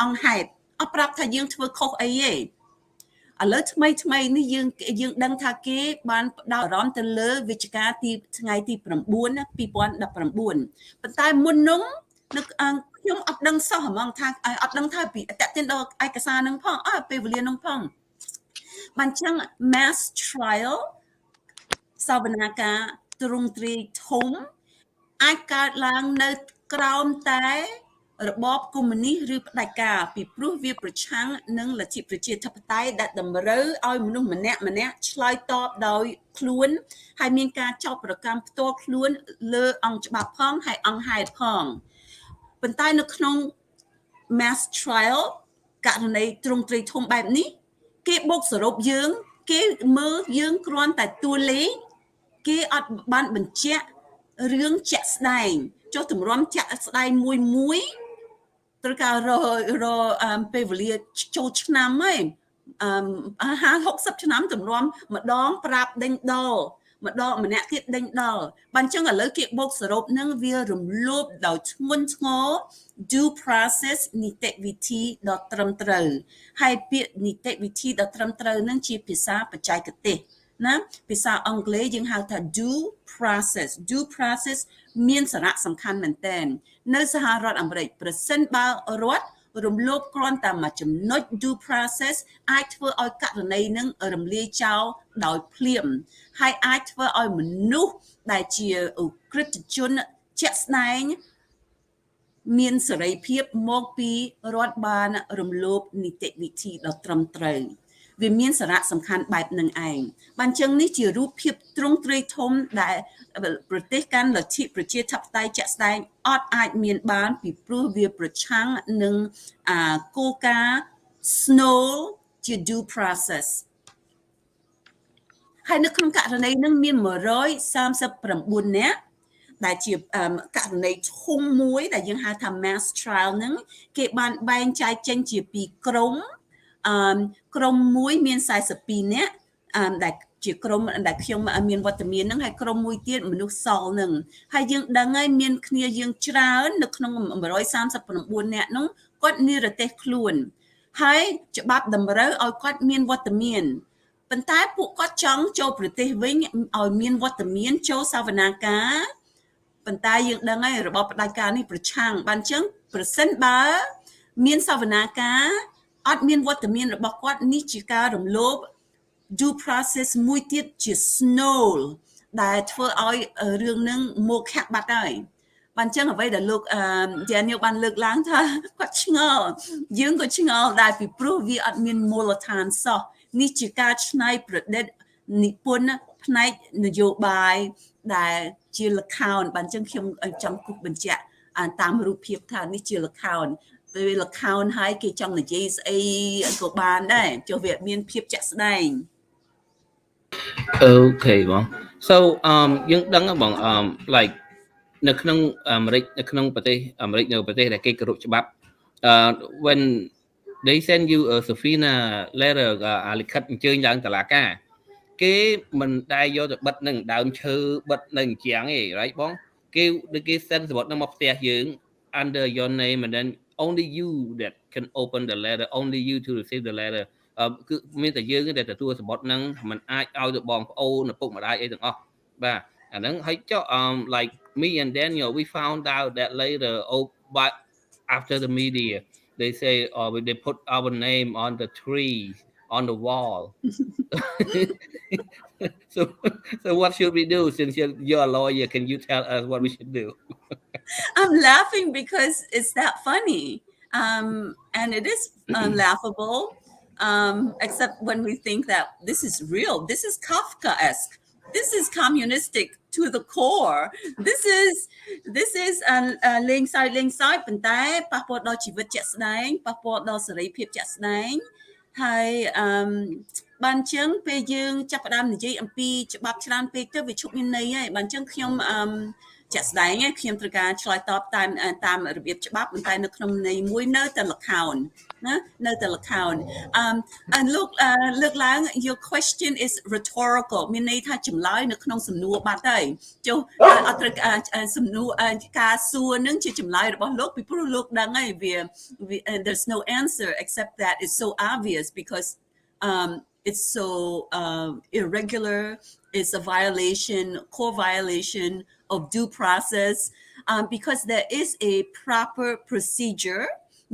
អង្គហេតុអត់ប្រាប់ថាយើងធ្វើខុសអីទេឥឡូវថ្មីនេះយើងដឹងថាគេបានផ្ដោតអារម្មណ៍ទៅលើវិជ្ជការថ្ងៃទី9 2019ប៉ុន្តែមុននោះនៅខ្ញុំអត់ដឹងសោះហ្មងថាអត់ដឹងថាពីតេតិនដល់ឯកសារហ្នឹងផងពេលវេលាហ្នឹងផងបានចឹង mass trial សវនាការទ្រង់ទ្រាយធំអាចកើតឡើងនៅក្រោមតែរបបកុម្មុយនីសឬផ្ដាច់ការពីព្រោះវាប្រឆាំងនឹងលទ្ធិប្រជាធិបតេយ្យដែលតម្រូវឲ្យមនុស្សម្នាក់ឆ្លើយតបដោយខ្លួនហើយមានការចោទប្រកាន់ផ្ទាល់ខ្លួនលើអង្គច្បាប់ផងហើយអង្គហេតុផងប៉ុន្តែនៅក្នុង mass trial ករណីទ្រង់ទ្រាយធំបែបនេះគេបូកសរុបយើងគេមើលយើងគ្រាន់តែតួលេខគេអត់បានបញ្ជាក់រឿងជាក់ស្ដែងចុះទម្រាំជាក់ស្ដែងមួយត្រូវការរពេលវេលាចូលឆ្នាំហើយ50-60ឆ្នាំទម្រាំម្ដងប្រាប់ដេញដោម្ដងម្នាក់ទៀតដេញដោបានចឹងឥឡូវគេបូកសរុបនឹងវារំលោភដោយធ្ងន់ធ្ងរ due process នីតិវិធីដ៏ត្រឹមត្រូវហើយពាក្យនីតិវិធីដ៏ត្រឹមត្រូវនឹងជាភាសាបច្ចេកទេសណាភាសាអង់គ្លេសយើងហៅថា due process មានសារៈសំខាន់មែនទែននៅសហរដ្ឋអាមេរិកប្រសិនបើរដ្ឋរំលោភគ្រាន់តែមួយចំណុច due process អាចធ្វើឲ្យករណីនឹងរំលាយចោលដោយភ្លាមហើយអាចធ្វើឲ្យមនុស្សដែលជាក្រិតជនជាក់ស្ដែងមានសេរីភាពមកពីរដ្ឋបានរំលោភនីតិវិធីដ៏ត្រឹមត្រូវវាមានសារៈសំខាន់បែបនឹងឯងបានចឹងនេះជារូបភាពទ្រង់ទ្រាយធំដែលប្រទេសកាន់លទ្ធិប្រជាធិបតេយ្យជាក់ស្ដែងអត់អាចមានបានពីព្រោះវាប្រឆាំងនឹងគោលការណ៍ snow ជា due process ហើយនៅក្នុងករណីនឹងមាន139នាក់ដែលជាករណីធំមួយដែលយើងហៅថា mass trial ហ្នឹងគេបានបែងចែកចេញជាពីរក្រុមមួយមាន42នាក់ដែលជាក្រុមដែលខ្ញុំមានវត្តមានហ្នឹងហើយក្រុមមួយទៀតមនុស្សសល់ហ្នឹងហើយយើងដឹងហើយមានគ្នាយើងច្រើននៅក្នុង139នាក់ហ្នឹងគាត់និរទេសខ្លួនហើយច្បាប់តម្រូវឲ្យគាត់មានវត្តមានប៉ុន្តែពួកគាត់ចង់ចូលប្រទេសវិញឲ្យមានវត្តមានចូលសវនាការ ប៉ុន្តែយើងដឹងហើយរបបផ្ដាច់ការនេះប្រឆាំងបានអញ្ចឹងប្រសិនបើមានសវនាការអត់មានវត្តមានរបស់គាត់នេះជាការរំលោភ due process មួយទៀតជា snowball ដែលធ្វើឲ្យរឿងនឹងមកខាក់បាត់ហើយបានអញ្ចឹងអ្វីដែលលោកDaniel បានលើកឡើងថាគាត់ឆ្ងល់យើងក៏ឆ្ងល់ដែរពីព្រោះវាអត់មានមូលដ្ឋានសោះនេះជាការច្នៃប្រឌិតនិពន្ធផ្នែកនយោបាយដែលជាលខោនបានអញ្ចឹងខ្ញុំចង់គូសបញ្ជាក់តាមរូបភាពថានេះជាលខោនពេលលខោនហើយគេចង់និយាយស្អីក៏បានដែរចុះវាមានភាពជាក់ស្ដែង Okay បង so យើងដឹងបង like នៅក្នុងអាមេរិកនៅក្នុងប្រទេសអាមេរិកនៅប្រទេសដែលគេគោរពច្បាប់when they send you a subpoena letter អាលិខិតអញ្ជើញឡើងតុលាការគេមិនដែលយកទៅបិទនឹងដើមឈើបិទនៅជាងទេ right បងគេ send សម្បត្តិនឹងមកផ្ទះយើង under your name and then only you that can open the letter only you to receive the letter គឺមានតែយើងដែលទទួលសម្បត្តិនឹងមិនអាចឲ្យទៅបងប្អូនឪពុកម្ដាយអីទាំងអស់បាទអាហ្នឹងហើយចុះlike me and Daniel we found out that later but after the media they say they put our name on the tree on the wall so what should we do since you're a lawyer can you tell us what we should do I'm laughing because it's that funny and it is laughable except when we think that this is real this is Kafkaesque this is communistic to the core this is លេងសើចប៉ុន្តែប៉ះពាល់ដល់ជីវិតជាក់ស្ដែងប៉ះពាល់ដល់សេរីភាពជាក់ស្ដែងហើយបានអញ្ចឹងពេលយើងចាប់ផ្ដើមនិយាយអំពីច្បាប់ច្រើនពេកទៅវាឈប់មានន័យហើយបានអញ្ចឹងខ្ញុំជាក់ស្ដែងខ្ញុំត្រូវការឆ្លើយតបតាមរបៀបច្បាប់ប៉ុន្តែនៅក្នុងន័យមួយនៅតែលខោនណានៅតែលខោនលោកលើកឡើង your question is rhetorical មានន័យថាចម្លើយនៅក្នុងសំណួរបាត់ហើយចុះអត់ត្រូវសំណួរការសួរនឹងជាចម្លើយរបស់លោកពីព្រោះលោកដឹងហើយវា there's no answer except that it's so obvious because it's so irregular it's a core violation of due process because there is a proper procedure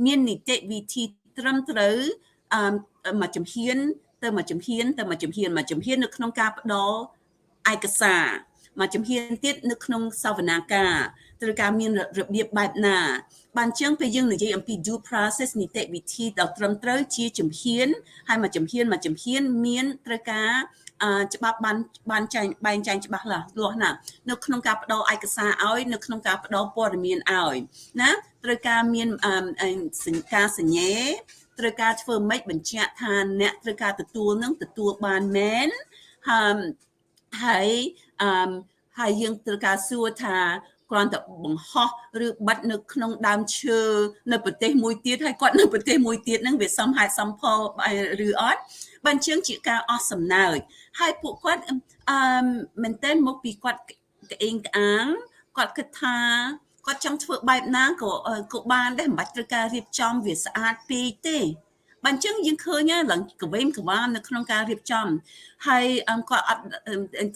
មាននីតិវិធីត្រឹមត្រូវមួយជំហានទៅមួយជំហានទៅមួយជំហានមួយជំហាននៅក្នុងការផ្ដល់ឯកសារមួយជំហានទៀតនៅក្នុងសវនាការត្រូវការមានរបៀបបែបណាបានចឹងពេលយើងនិយាយអំពី due process នីតិវិធីដ៏ត្រឹមត្រូវជាជំហានហើយមួយជំហានមានត្រូវការច្បាប់បានចែងបែងចែងច្បាស់លាស់ណានៅក្នុងការផ្ដល់ឯកសារឲ្យនៅក្នុងការផ្ដល់ព័ត៌មានឲ្យណាត្រូវការមានការសញ្ញេត្រូវការធ្វើម៉េចបញ្ជាក់ថាអ្នកត្រូវការទទួលបានមែនហើយយើងត្រូវការសួរថាគ្រាន់តែបង្ហោះឬបិទនៅក្នុងដើមឈើនៅប្រទេសមួយទៀតហើយគាត់នៅប្រទេសមួយទៀតហ្នឹងវាសមហេតុសមផលឬអត់បានជាងជាការអស់សំណើចហើយពួកគាត់មែនតើមកពីគាត់ក្អេងក្អាងគាត់គិតថាគាត់ចង់ធ្វើបែបណាក៏បានដែរមិនបាច់ត្រូវការរៀបចំវាស្អាតពេកទេបានចឹងយើងឃើញឡើងកវេមកវាមនៅក្នុងការរៀបចំហើយគាត់អត់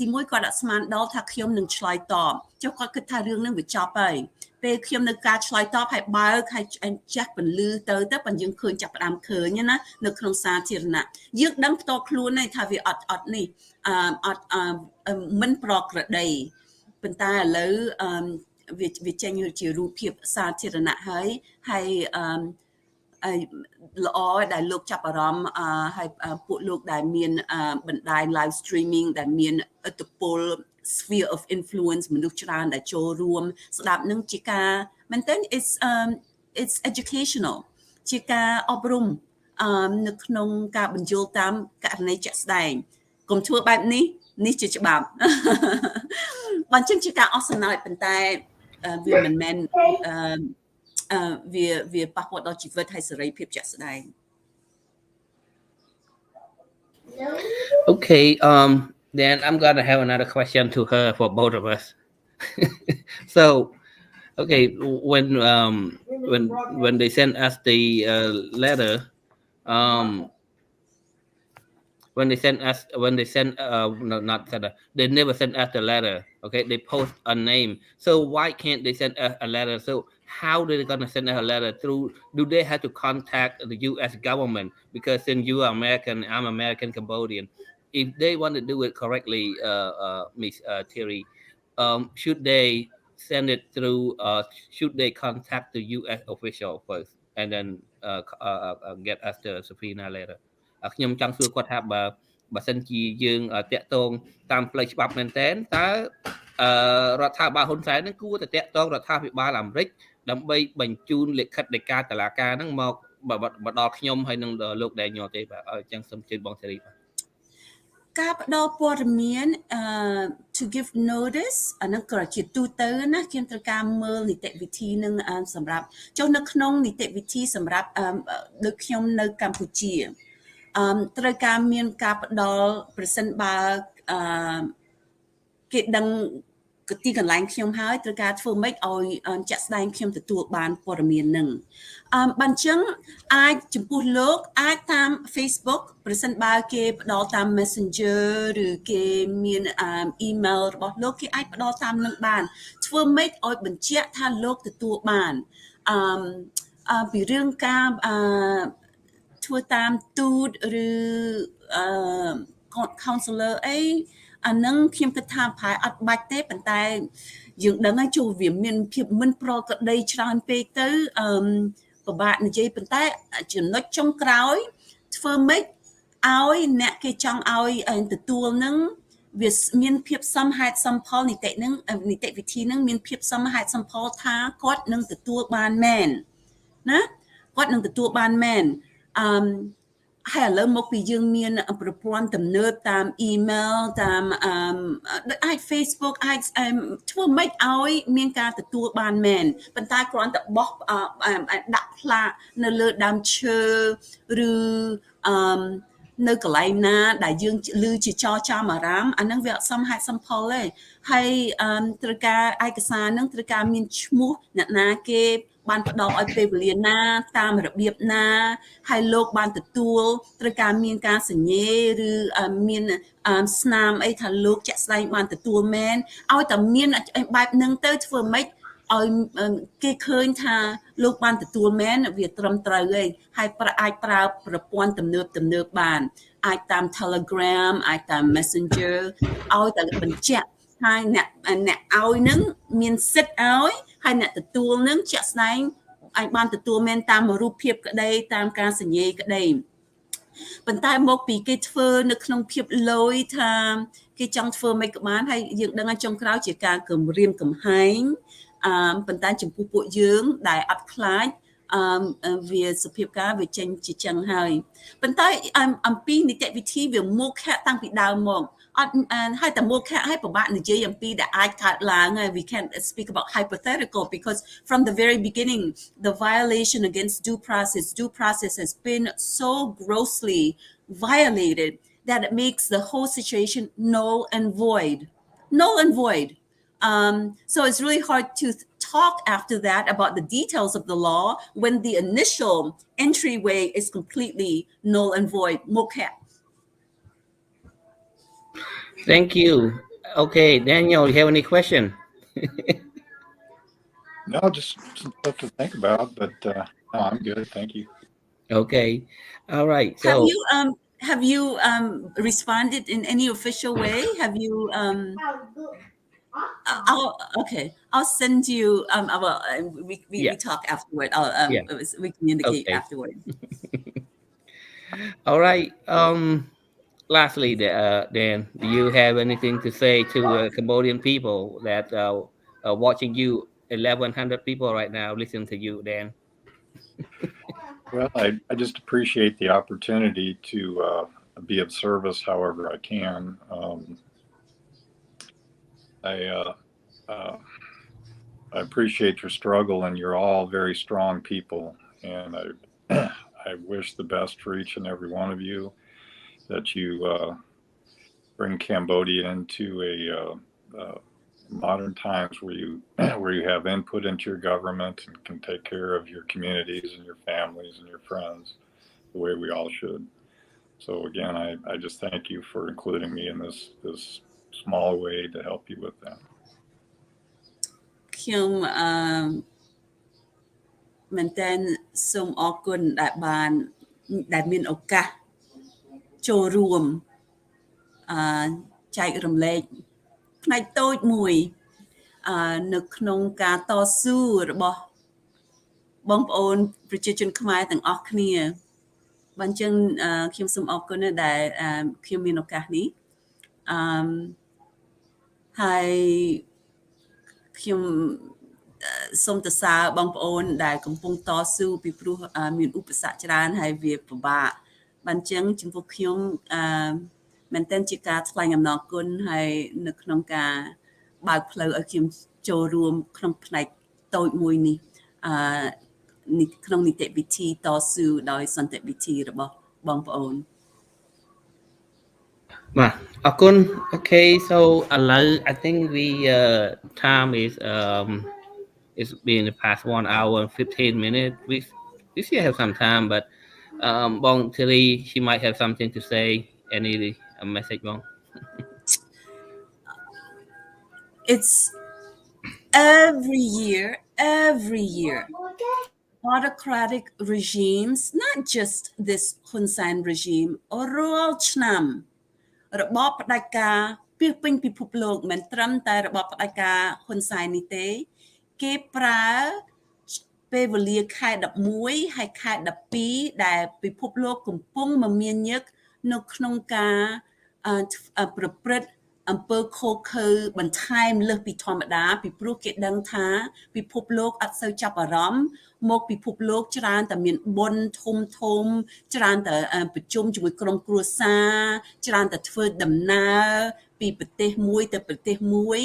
ទីមួយគាត់អត់ស្មានដល់ថាខ្ញុំនឹងឆ្លើយតបចុះគាត់គិតថារឿងនឹងវាចប់ហើយពេលខ្ញុំនៅការឆ្លើយតបហើយបើកហើយចាស់ពលឺទៅប៉ុន្តែយើងឃើញចាប់ផ្ដើមឃើញណានៅក្នុងសាធារណៈយើងដឹងផ្ទាល់ខ្លួនហើយថាវាអត់នេះអត់មិនប្រក្រតីប៉ុន្តែឥឡូវវាចេញជារូបភាពសាធារណៈហើយល្អដែលលោកចាប់អារម្មណ៍ហើយពួកលោកដែលមានបណ្ដាញ live streaming ដែលមានឥទ្ធិពល sphere of influence មនុស្សច្រើនដែលចូលរួមស្ដាប់នឹងជាការមែនតើ it's educational ជាការអប់រំនៅក្នុងការបញ្យល់តាមករណីជាក់ស្ដែងកុំធ្វើបែបនេះជាច្បាប់បានជាការអស់សំណើចប៉ុន្តែវាមិនមែនវាប៉ះពាល់ដល់ជីវិតហើយសេរីភាពជាក់ស្ដែង Okay then I'm gonna have another question to her for both of us so okay when they send us the letter when they send us no, not send us, they never send us the letter. Okay, they post a name. So why can't they send us a letter? So how are they gonna send us a letter through? Do they have to contact the U.S. government? Because since you are American, I'm American Cambodian. If they want to do it correctly, Miss Terry, should they send it through? Should they contact the U.S. official first and then get us the subpoena later? ខ្ញុំចង់សួរគាត់ថាបើសិនជាយើងតាក់ទងតាមផ្លូវច្បាប់មែនតើរដ្ឋាភិបាលហ៊ុនសែននឹងគួរតែតាក់ទងរដ្ឋាភិបាលអាមេរិកដើម្បីបញ្ជូនលិខិតនៃការតុលាការហ្នឹងមកដល់ខ្ញុំហើយនឹងលោក Daniel ទេបាទអញ្ចឹងសូមជឿបងសេរីបាទ ការផ្ដល់ព័ត៌មាន to give notice អានឹងក៏ជាទូទៅណាខ្ញុំត្រូវការមើលនីតិវិធីនឹងសម្រាប់ចុះនៅក្នុងនីតិវិធីសម្រាប់ដូចខ្ញុំនៅកម្ពុជាត្រូវការមានការផ្ដល់ប្រសិនបើគេដឹងទីកន្លែងខ្ញុំហើយត្រូវការធ្វើម៉េចឲ្យចាក់ស្ដែងខ្ញុំទទួលបានព័ត៌មាននឹងបើអញ្ចឹងអាចចំពោះលោកអាចតាម Facebook ប្រសិនបើគេផ្ដល់តាម Messenger ឬគេមាន email របស់លោកគេអាចផ្ដល់តាមនឹងបានធ្វើម៉េចឲ្យបញ្ជាក់ថាលោកទទួលបានពីរឿងការធ្វើតាមទូតឬcounselor អីអានឹងខ្ញុំគិតថាប្រហែលអត់បាច់ទេប៉ុន្តែយើងដឹងហើយជួវាមានភាពមិនប្រក្រតីច្រើនពេកទៅពិបាកនិយាយប៉ុន្តែចំណុចចុងក្រោយធ្វើម៉េចឲ្យអ្នកគេចង់ឲ្យទទួលនឹងវាមានភាពសមហេតុសមផលនីតិវិធីនឹងមានភាពសមហេតុសមផលថាគាត់នឹងទទួលបានមែនណាគាត់នឹងទទួលបានមែនហើយឥឡូវមកពីយើងមានប្រព័ន្ធទំនើបតាម email តាមអាច Facebook អាចធ្វើម៉េចឲ្យមានការទទួលបានមែនប៉ុន្តែគ្រាន់តែបោះដាក់ផ្លាកនៅលើដើមឈើឬនៅកន្លែងណាដែលយើងឮជាចរចាំអារ៉ាមអានឹងវាអត់សមហេតុសមផលទេហើយត្រូវការឯកសារនឹងត្រូវការមានឈ្មោះអ្នកណាគេបានផ្ដល់ឲ្យពេលវេលាណាតាមរបៀបណាហើយលោកបានទទួលត្រូវការមានការសញ្ញេឬមានស្នាមអីថាលោកចាក់ស្ដែងបានទទួលមែនឲ្យតែមានបែបហ្នឹងទៅធ្វើម៉េចឲ្យគេឃើញថាលោកបានទទួលមែនវាត្រឹមត្រូវហើយអាចប្រើប្រព័ន្ធទំនើបបានអាចតាម Telegram អាចតាម Messenger ឲ្យតែបញ្ជាក់ហើយអ្នកឲ្យនឹងមានសិទ្ធឲ្យហើយអ្នកទទួលនឹងជាក់ស្ដែងអាចបានទទួលមែនតាមរូបភាពក្តីតាមការសញ្ញេក្តីប៉ុន្តែមកពីគេធ្វើនៅក្នុងភាពលយថាគេចង់ធ្វើមិនក៏បានហើយយើងដឹងថាចុងក្រោយជាការគំរាមកំហែងប៉ុន្តែចំពោះពួកយើងដែលអត់ខ្លាចវាសភាពការវាចេញជាចឹងហើយប៉ុន្តែអំពីនីតិវិធីវាមុខខាក់តាំងពីដើមមកអត់ហើយតែមុខខាក់ឲ្យពិបាកនិយាយអំពីដែលអាចកើតឡើងហើយ we can't speak about hypothetical because from the very beginning the violation against due process has been so grossly violated that it makes the whole situation null and void so it's really hard to talk after that about the details of the law when the initial entryway is completely null and void. Mokha. Thank you. Okay, Daniel, you have any question? No, just stuff to think about, but no, I'm good. Thank you. Okay. All right. So have you responded in any official way? Have you I'll send you we talk afterward. We communicate afterward. All right. Lastly, Dan, do you have anything to say to Cambodian people that are watching you? 1,100 people right now listen to you, Dan. Well, I just appreciate the opportunity to be of service however I can. I appreciate your struggle, and you're all very strong people. And I wish the best for each and every one of you, that you bring Cambodia into a modern times where you have input into your government and can take care of your communities and your families and your friends the way we all should. So again, I just thank you for including me in this small way to help you with that. ខ្ញុំមែនតើសូមអរគុណដែលមានឱកាសចូលរួមចែករំលែកផ្នែកតូចមួយនៅក្នុងការតស៊ូរបស់បងប្អូនប្រជាជនខ្មែរទាំងអស់គ្នាបានចឹងខ្ញុំសូមអរគុណដែលខ្ញុំមានឱកាសនេះហើយខ្ញុំសូមសរសើរបងប្អូនដែលកំពុងតស៊ូពីព្រោះមានឧបសគ្គច្រើនហើយវាពិបាកបានចឹងចំពោះខ្ញុំមែនតើជាការថ្លែងអំណរគុណហើយនៅក្នុងការបើកផ្លូវឲ្យខ្ញុំចូលរួមក្នុងផ្នែកតូចមួយនេះក្នុងនីតិវិធីតស៊ូដោយសន្តិវិធីរបស់បងប្អូនបាទអរគុណ Okay so ឥឡូវ I think we time is being past 1 hour and 15 minutes we still have some time but Bong Tilly she might have something to say any message Bong it's every year autocratic regimes not just this Hun Sen regime or រាល់ឆ្នាំរបបផ្ដាច់ការពីពេញពិភពលោកមិនត្រឹមតែរបបផ្ដាច់ការហ៊ុនសែននេះទេគេប្រើពេលវេលាខែ11ហើយខែ12ដែលពិភពលោកកំពុងមមាញឹកនៅក្នុងការប្រព្រឹត្តអំពើខុសខើបន្ថែមលើសពីធម្មតាពីព្រោះគេដឹងថាពិភពលោកអត់សូវចាប់អារម្មណ៍មកពិភពលោកច្រើនតែមានបុណ្យធំច្រើនតែប្រជុំជាមួយក្រុមគ្រួសារច្រើនតែធ្វើដំណើរពីប្រទេសមួយទៅប្រទេសមួយ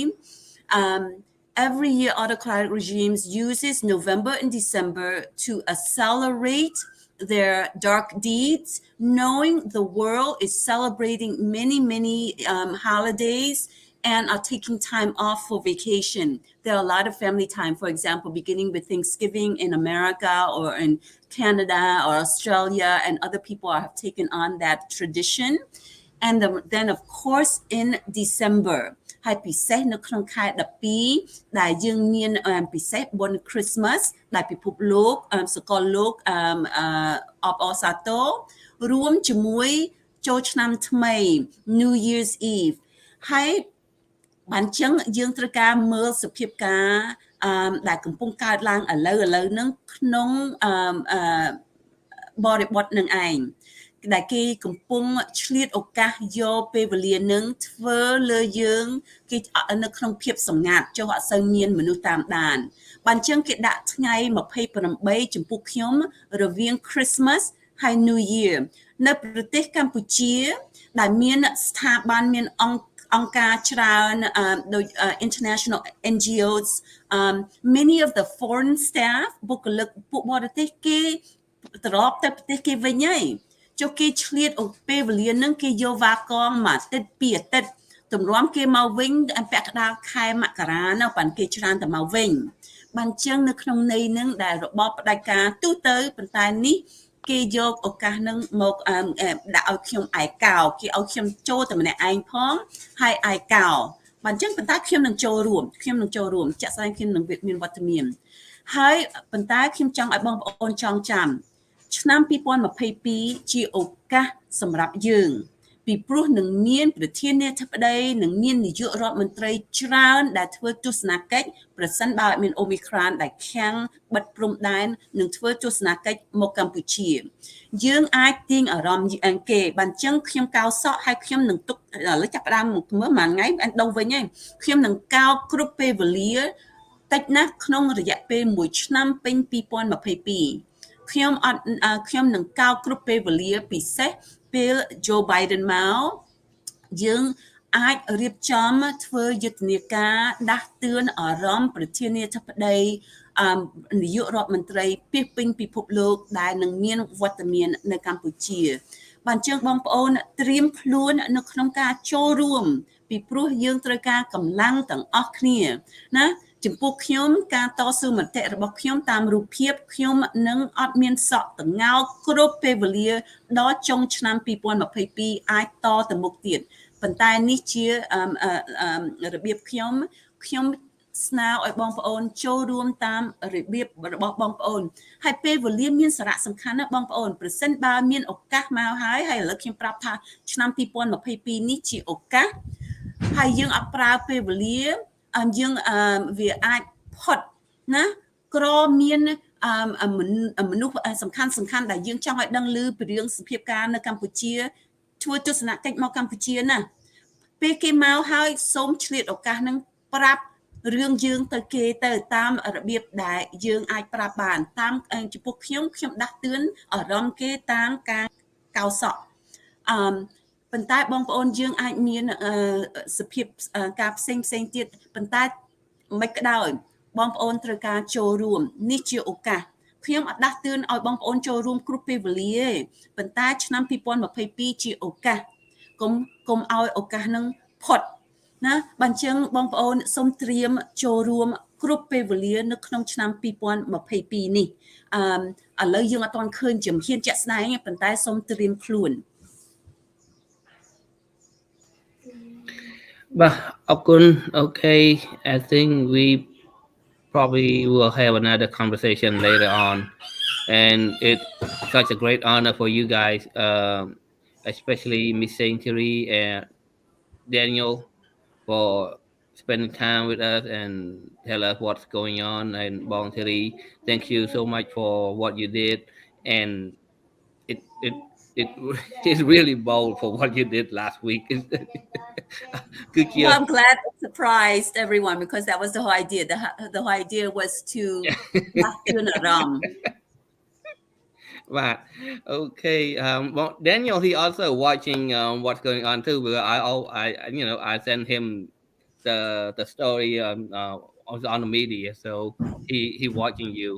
Every year autocratic regimes uses November and December to accelerate their dark deeds, knowing the world is celebrating many holidays and are taking time off for vacation. There are a lot of family time, for example, beginning with Thanksgiving in America or in Canada or Australia, and other people have taken on that tradition. And then, of course, in December, ហើយពិសេសនៅក្នុងខែ12ដែលយើងមានពិសេសបុណ្យ Christmas ដែលពិភពលោកសកលលោកអបអរសាទររួមជាមួយចូលឆ្នាំថ្មី New Year's Eve ហើយបានចឹងយើងត្រូវការមើលសភាពការដែលកំពុងកើតឡើងឥឡូវហ្នឹងក្នុងបរិបទនឹងឯងដែលគេកំពុងឆ្លៀតឱកាសយកពេលវេលានឹងធ្វើលើយើងគេនៅក្នុងភាពសម្ងាត់ចុះអត់សូវមានមនុស្សតាមដានបានចឹងគេដាក់ថ្ងៃ28ចំពោះខ្ញុំរវាង Christmas ហើយ New Year នៅប្រទេសកម្ពុជាដែលមានស្ថាប័នមានអង្គការច្រើនដោយ international NGOs many of the foreign staff បុគ្គលិកពួកបរទេសគេត្រឡប់ទៅប្រទេសគេវិញហើយចុះគេឆ្លៀតពេលវេលានឹងគេយកវ៉ាកងមួយអាទិត្យពីរអាទិត្យទម្រាំគេមកវិញពាក់កណ្ដាលខែមករានៅបានគេច្រើនតែមកវិញបានចឹងនៅក្នុងន័យនឹងដែលរបបផ្ដាច់ការទូទៅប៉ុន្តែនេះគេយកឱកាសនឹងមកដាក់ឲ្យខ្ញុំឯកោគេឲ្យខ្ញុំចូលតែម្នាក់ឯងផងហើយឯកោបានចឹងប៉ុន្តែខ្ញុំនឹងចូលរួមចាក់ស្ដែងខ្ញុំនឹងមានវត្តមានហើយប៉ុន្តែខ្ញុំចង់ឲ្យបងប្អូនចងចាំឆ្នាំ2022ជាឱកាសសម្រាប់យើងពីព្រោះនឹងមានប្រធានាធិបតីនឹងមាននាយករដ្ឋមន្ត្រីច្រើនដែលធ្វើទស្សនកិច្ចប្រសិនបើមានអូមីក្រានដែលខាំងបិទព្រំដែននឹងធ្វើទស្សនកិច្ចមកកម្ពុជាយើងអាចទាញអារម្មណ៍គេបានចឹងខ្ញុំកោសក់ហើយខ្ញុំនឹងទុកឥឡូវចាប់ផ្ដើមមើលមួយថ្ងៃដូវវិញហើយខ្ញុំនឹងកោគ្រប់ពេលវេលាតិចណាស់ក្នុងរយៈពេល1ឆ្នាំពេញ2022ខ្ញុំនឹងកោគ្រប់ពេលវេលាពិសេសពេល Joe Biden មកយើងអាចរៀបចំធ្វើយុទ្ធនាការដាស់តឿនអារម្មណ៍ប្រធានាធិបតីនាយករដ្ឋមន្ត្រីពាសពេញពិភពលោកដែលនឹងមានវត្តមាននៅកម្ពុជាបានជើងបងប្អូនត្រៀមខ្លួននៅក្នុងការចូលរួមពីព្រោះយើងត្រូវការកម្លាំងទាំងអស់គ្នាណា ចំពោះខ្ញុំការតស៊ូមតិរបស់ខ្ញុំតាមរូបភាពខ្ញុំនឹងអត់មានសក់តងោគ្រប់ពេលវេលាដល់ចុងឆ្នាំ2022អាចតទៅមុខទៀតប៉ុន្តែនេះជារបៀបខ្ញុំស្នើឲ្យបងប្អូនចូលរួមតាមរបៀបរបស់បងប្អូនហើយពេលវេលាមានសារៈសំខាន់ណាស់បងប្អូនប្រសិនបើមានឱកាសមកហើយឥឡូវខ្ញុំប្រាប់ថាឆ្នាំ2022នេះជាឱកាសហើយយើងអត់ប្រើពេលវេលាយើងវាអាចផុតណាក្រមានមនុស្សសំខាន់ដែលយើងចង់ឲ្យដឹងឮពីរឿងសភាពការនៅកម្ពុជាធ្វើទស្សនកិច្ចមកកម្ពុជាណាពេលគេមកហើយសូមឆ្លៀតឱកាសហ្នឹងប្រាប់រឿងយើងទៅគេទៅតាមរបៀបដែលយើងអាចប្រាប់បានតាមចំពោះខ្ញុំដាស់តឿនអារម្មណ៍គេតាមការកោសក់ប៉ុន្តែបងប្អូនយើងអាចមានសភាពការផ្សេងទៀតប៉ុន្តែមិនក្តោយបងប្អូនត្រូវការចូលរួមនេះជាឱកាសខ្ញុំអត់ដាស់តឿនឲ្យបងប្អូនចូលរួមគ្រប់ពេលវេលាទេប៉ុន្តែឆ្នាំ2022ជាឱកាសកុំឲ្យឱកាសនឹងផុតណាបើអញ្ចឹងបងប្អូនសូមត្រៀមចូលរួមគ្រប់ពេលវេលានៅក្នុងឆ្នាំ2022នេះឥឡូវយើងអត់ទាន់ឃើញជំហានជាក់ស្ដែងប៉ុន្តែសូមត្រៀមខ្លួន But okay, I think we probably will have another conversation later on, and it's such a great honor for you guys, especially Miss Sanctuary and Daniel, for spending time with us and tell us what's going on. And Bong Thierry, thank you so much for what you did, and it is really bold for what you did last week. Well, I'm glad it surprised everyone because that was the whole idea. The whole idea was to turn around. Right. Okay. Well, Daniel, he also watching what's going on too. Because I sent him the story on the media, so he watching you.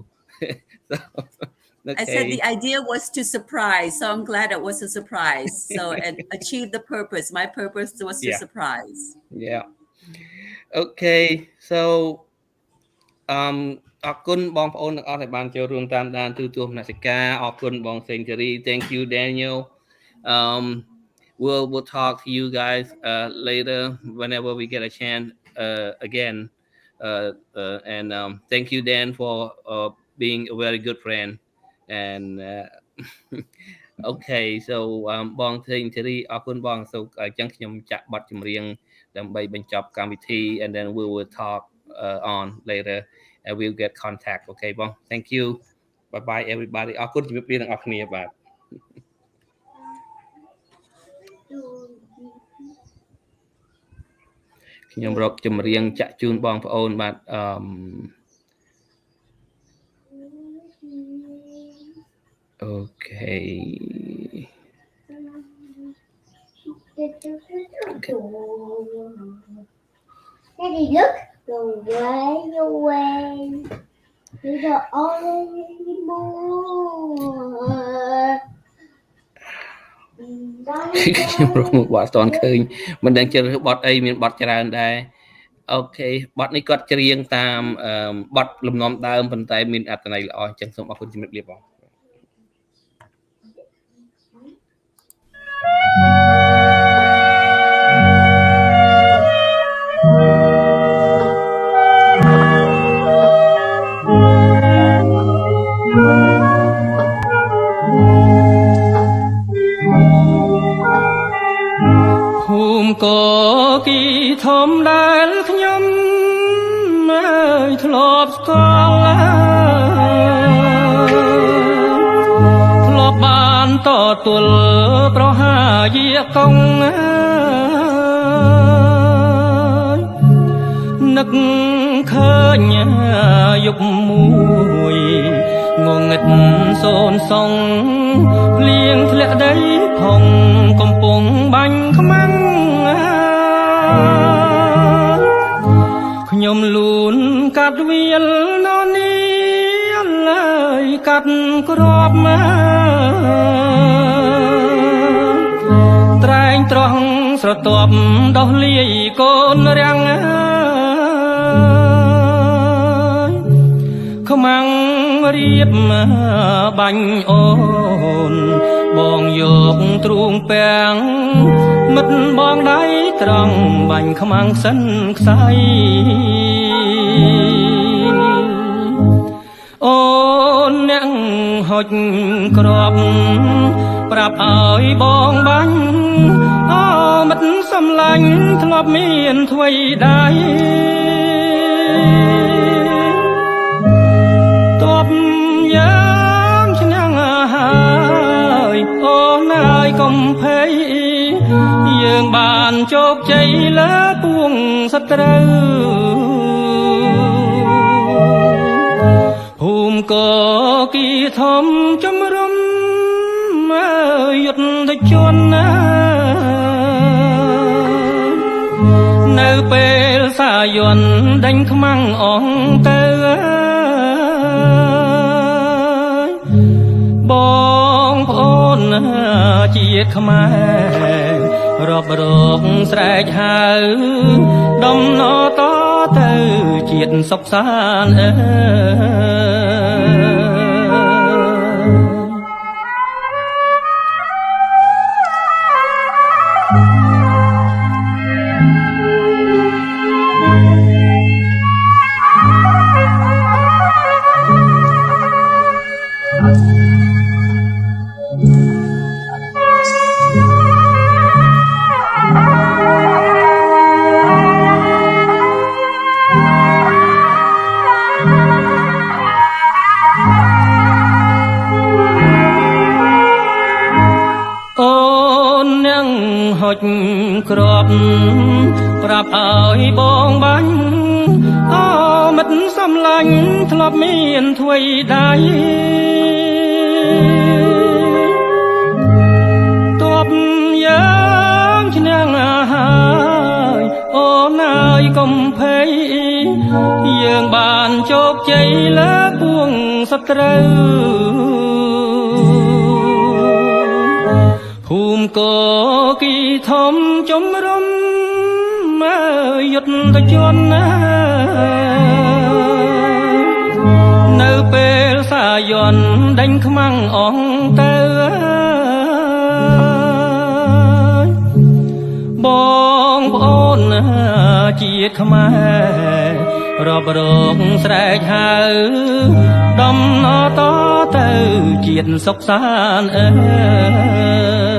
So, okay. I said the idea was to surprise, so I'm glad it was a surprise. So it achieved the purpose. My purpose was to surprise. Yeah. Okay. So អរគុណបងប្អូនទាំងអស់ដែលបានចូលរួមតាមដានទូទួលមនសិការអរគុណបងសេងធារី Thank you Daniel. We'll talk to you guys later whenever we get a chance again. And thank you Dan for being a very good friend. And okay, so បងសេងធារីអរគុណបង so អញ្ចឹងខ្ញុំចាក់បទចម្រៀងដើម្បីបញ្ចប់កម្មវិធី and then we will talk on later and we'll get contact. Okay បង thank you. Bye bye everybody. អរគុណជំរាបលាទាំងអស់គ្នាបាទខ្ញុំរកចម្រៀងចាក់ជូនបងប្អូនបាទOkay. Daddy, look. Away. There's an only more. ខ្ញុំរកមកបទអត់ទាន់ឃើញមិនដឹងជាបទអីមានបទច្រើនដែរអូខេបទនេះគាត់ច្រៀងតាមបទលំនាំដើមប៉ុន្តែមានអត្ថន័យល្អអញ្ចឹងសូមអរគុណជំរាបលាបងភូមិកគីធំដែលខ្ញុំធ្លាប់ស្គាល់ធ្លាប់បានតទល់ប្រហាយាកុងនឹកឃើញយុគមួយងងឹតសូនសងភ្លៀងធ្លាក់ដីផងកំពុងបាញ់ខ្មាំងខ្ញុំលូនកាត់វាលននេះឡើយកាត់ក្របមកត្រែងត្រង់ស្រទាប់ដោះលាយកូនរាំង ខ្មាំងរៀបបាញ់អូនបងយកទ្រូងពាំងមិត្តបងដៃត្រង់បាញ់ខ្មាំងសិនខ្សៃអូនអ្នកហុចក្របប្រាប់ឲ្យបងបាញ់អូមិត្តសំឡាញ់ធ្លាប់មានថ្វីដៃទប់យ៉ាងឈ្នះហើយអូនហើយកុំភ័យយើងបានជោគជ័យលើពួងសត្រូវភូមិកគីធំជំរុំយុទ្ធជនណានៅពេលសាយ័ន្តដេញខ្មាំងអងទៅបងប្អូនជាតិខ្មែររាប់រកស្រែកហៅដំណតទៅជាតិសុខសាន្តក្របប្រាប់ឲ្យបងបាញ់អូមិត្តសំឡាញ់ធ្លាប់មានថ្វីដៃទប់យ៉ាងឈ្នះហើយអូនហើយកុំភ័យយើងបានជោគជ័យលើពួងសត្រូវភូមិកគីធំជំរុំយុទ្ធជនណានៅពេលសាយ័ន្តដេញខ្មាំងអងទៅបងប្អូនជាតិខ្មែររាប់រកស្រែកហៅដំណតទៅជាតិសុខសាន្ត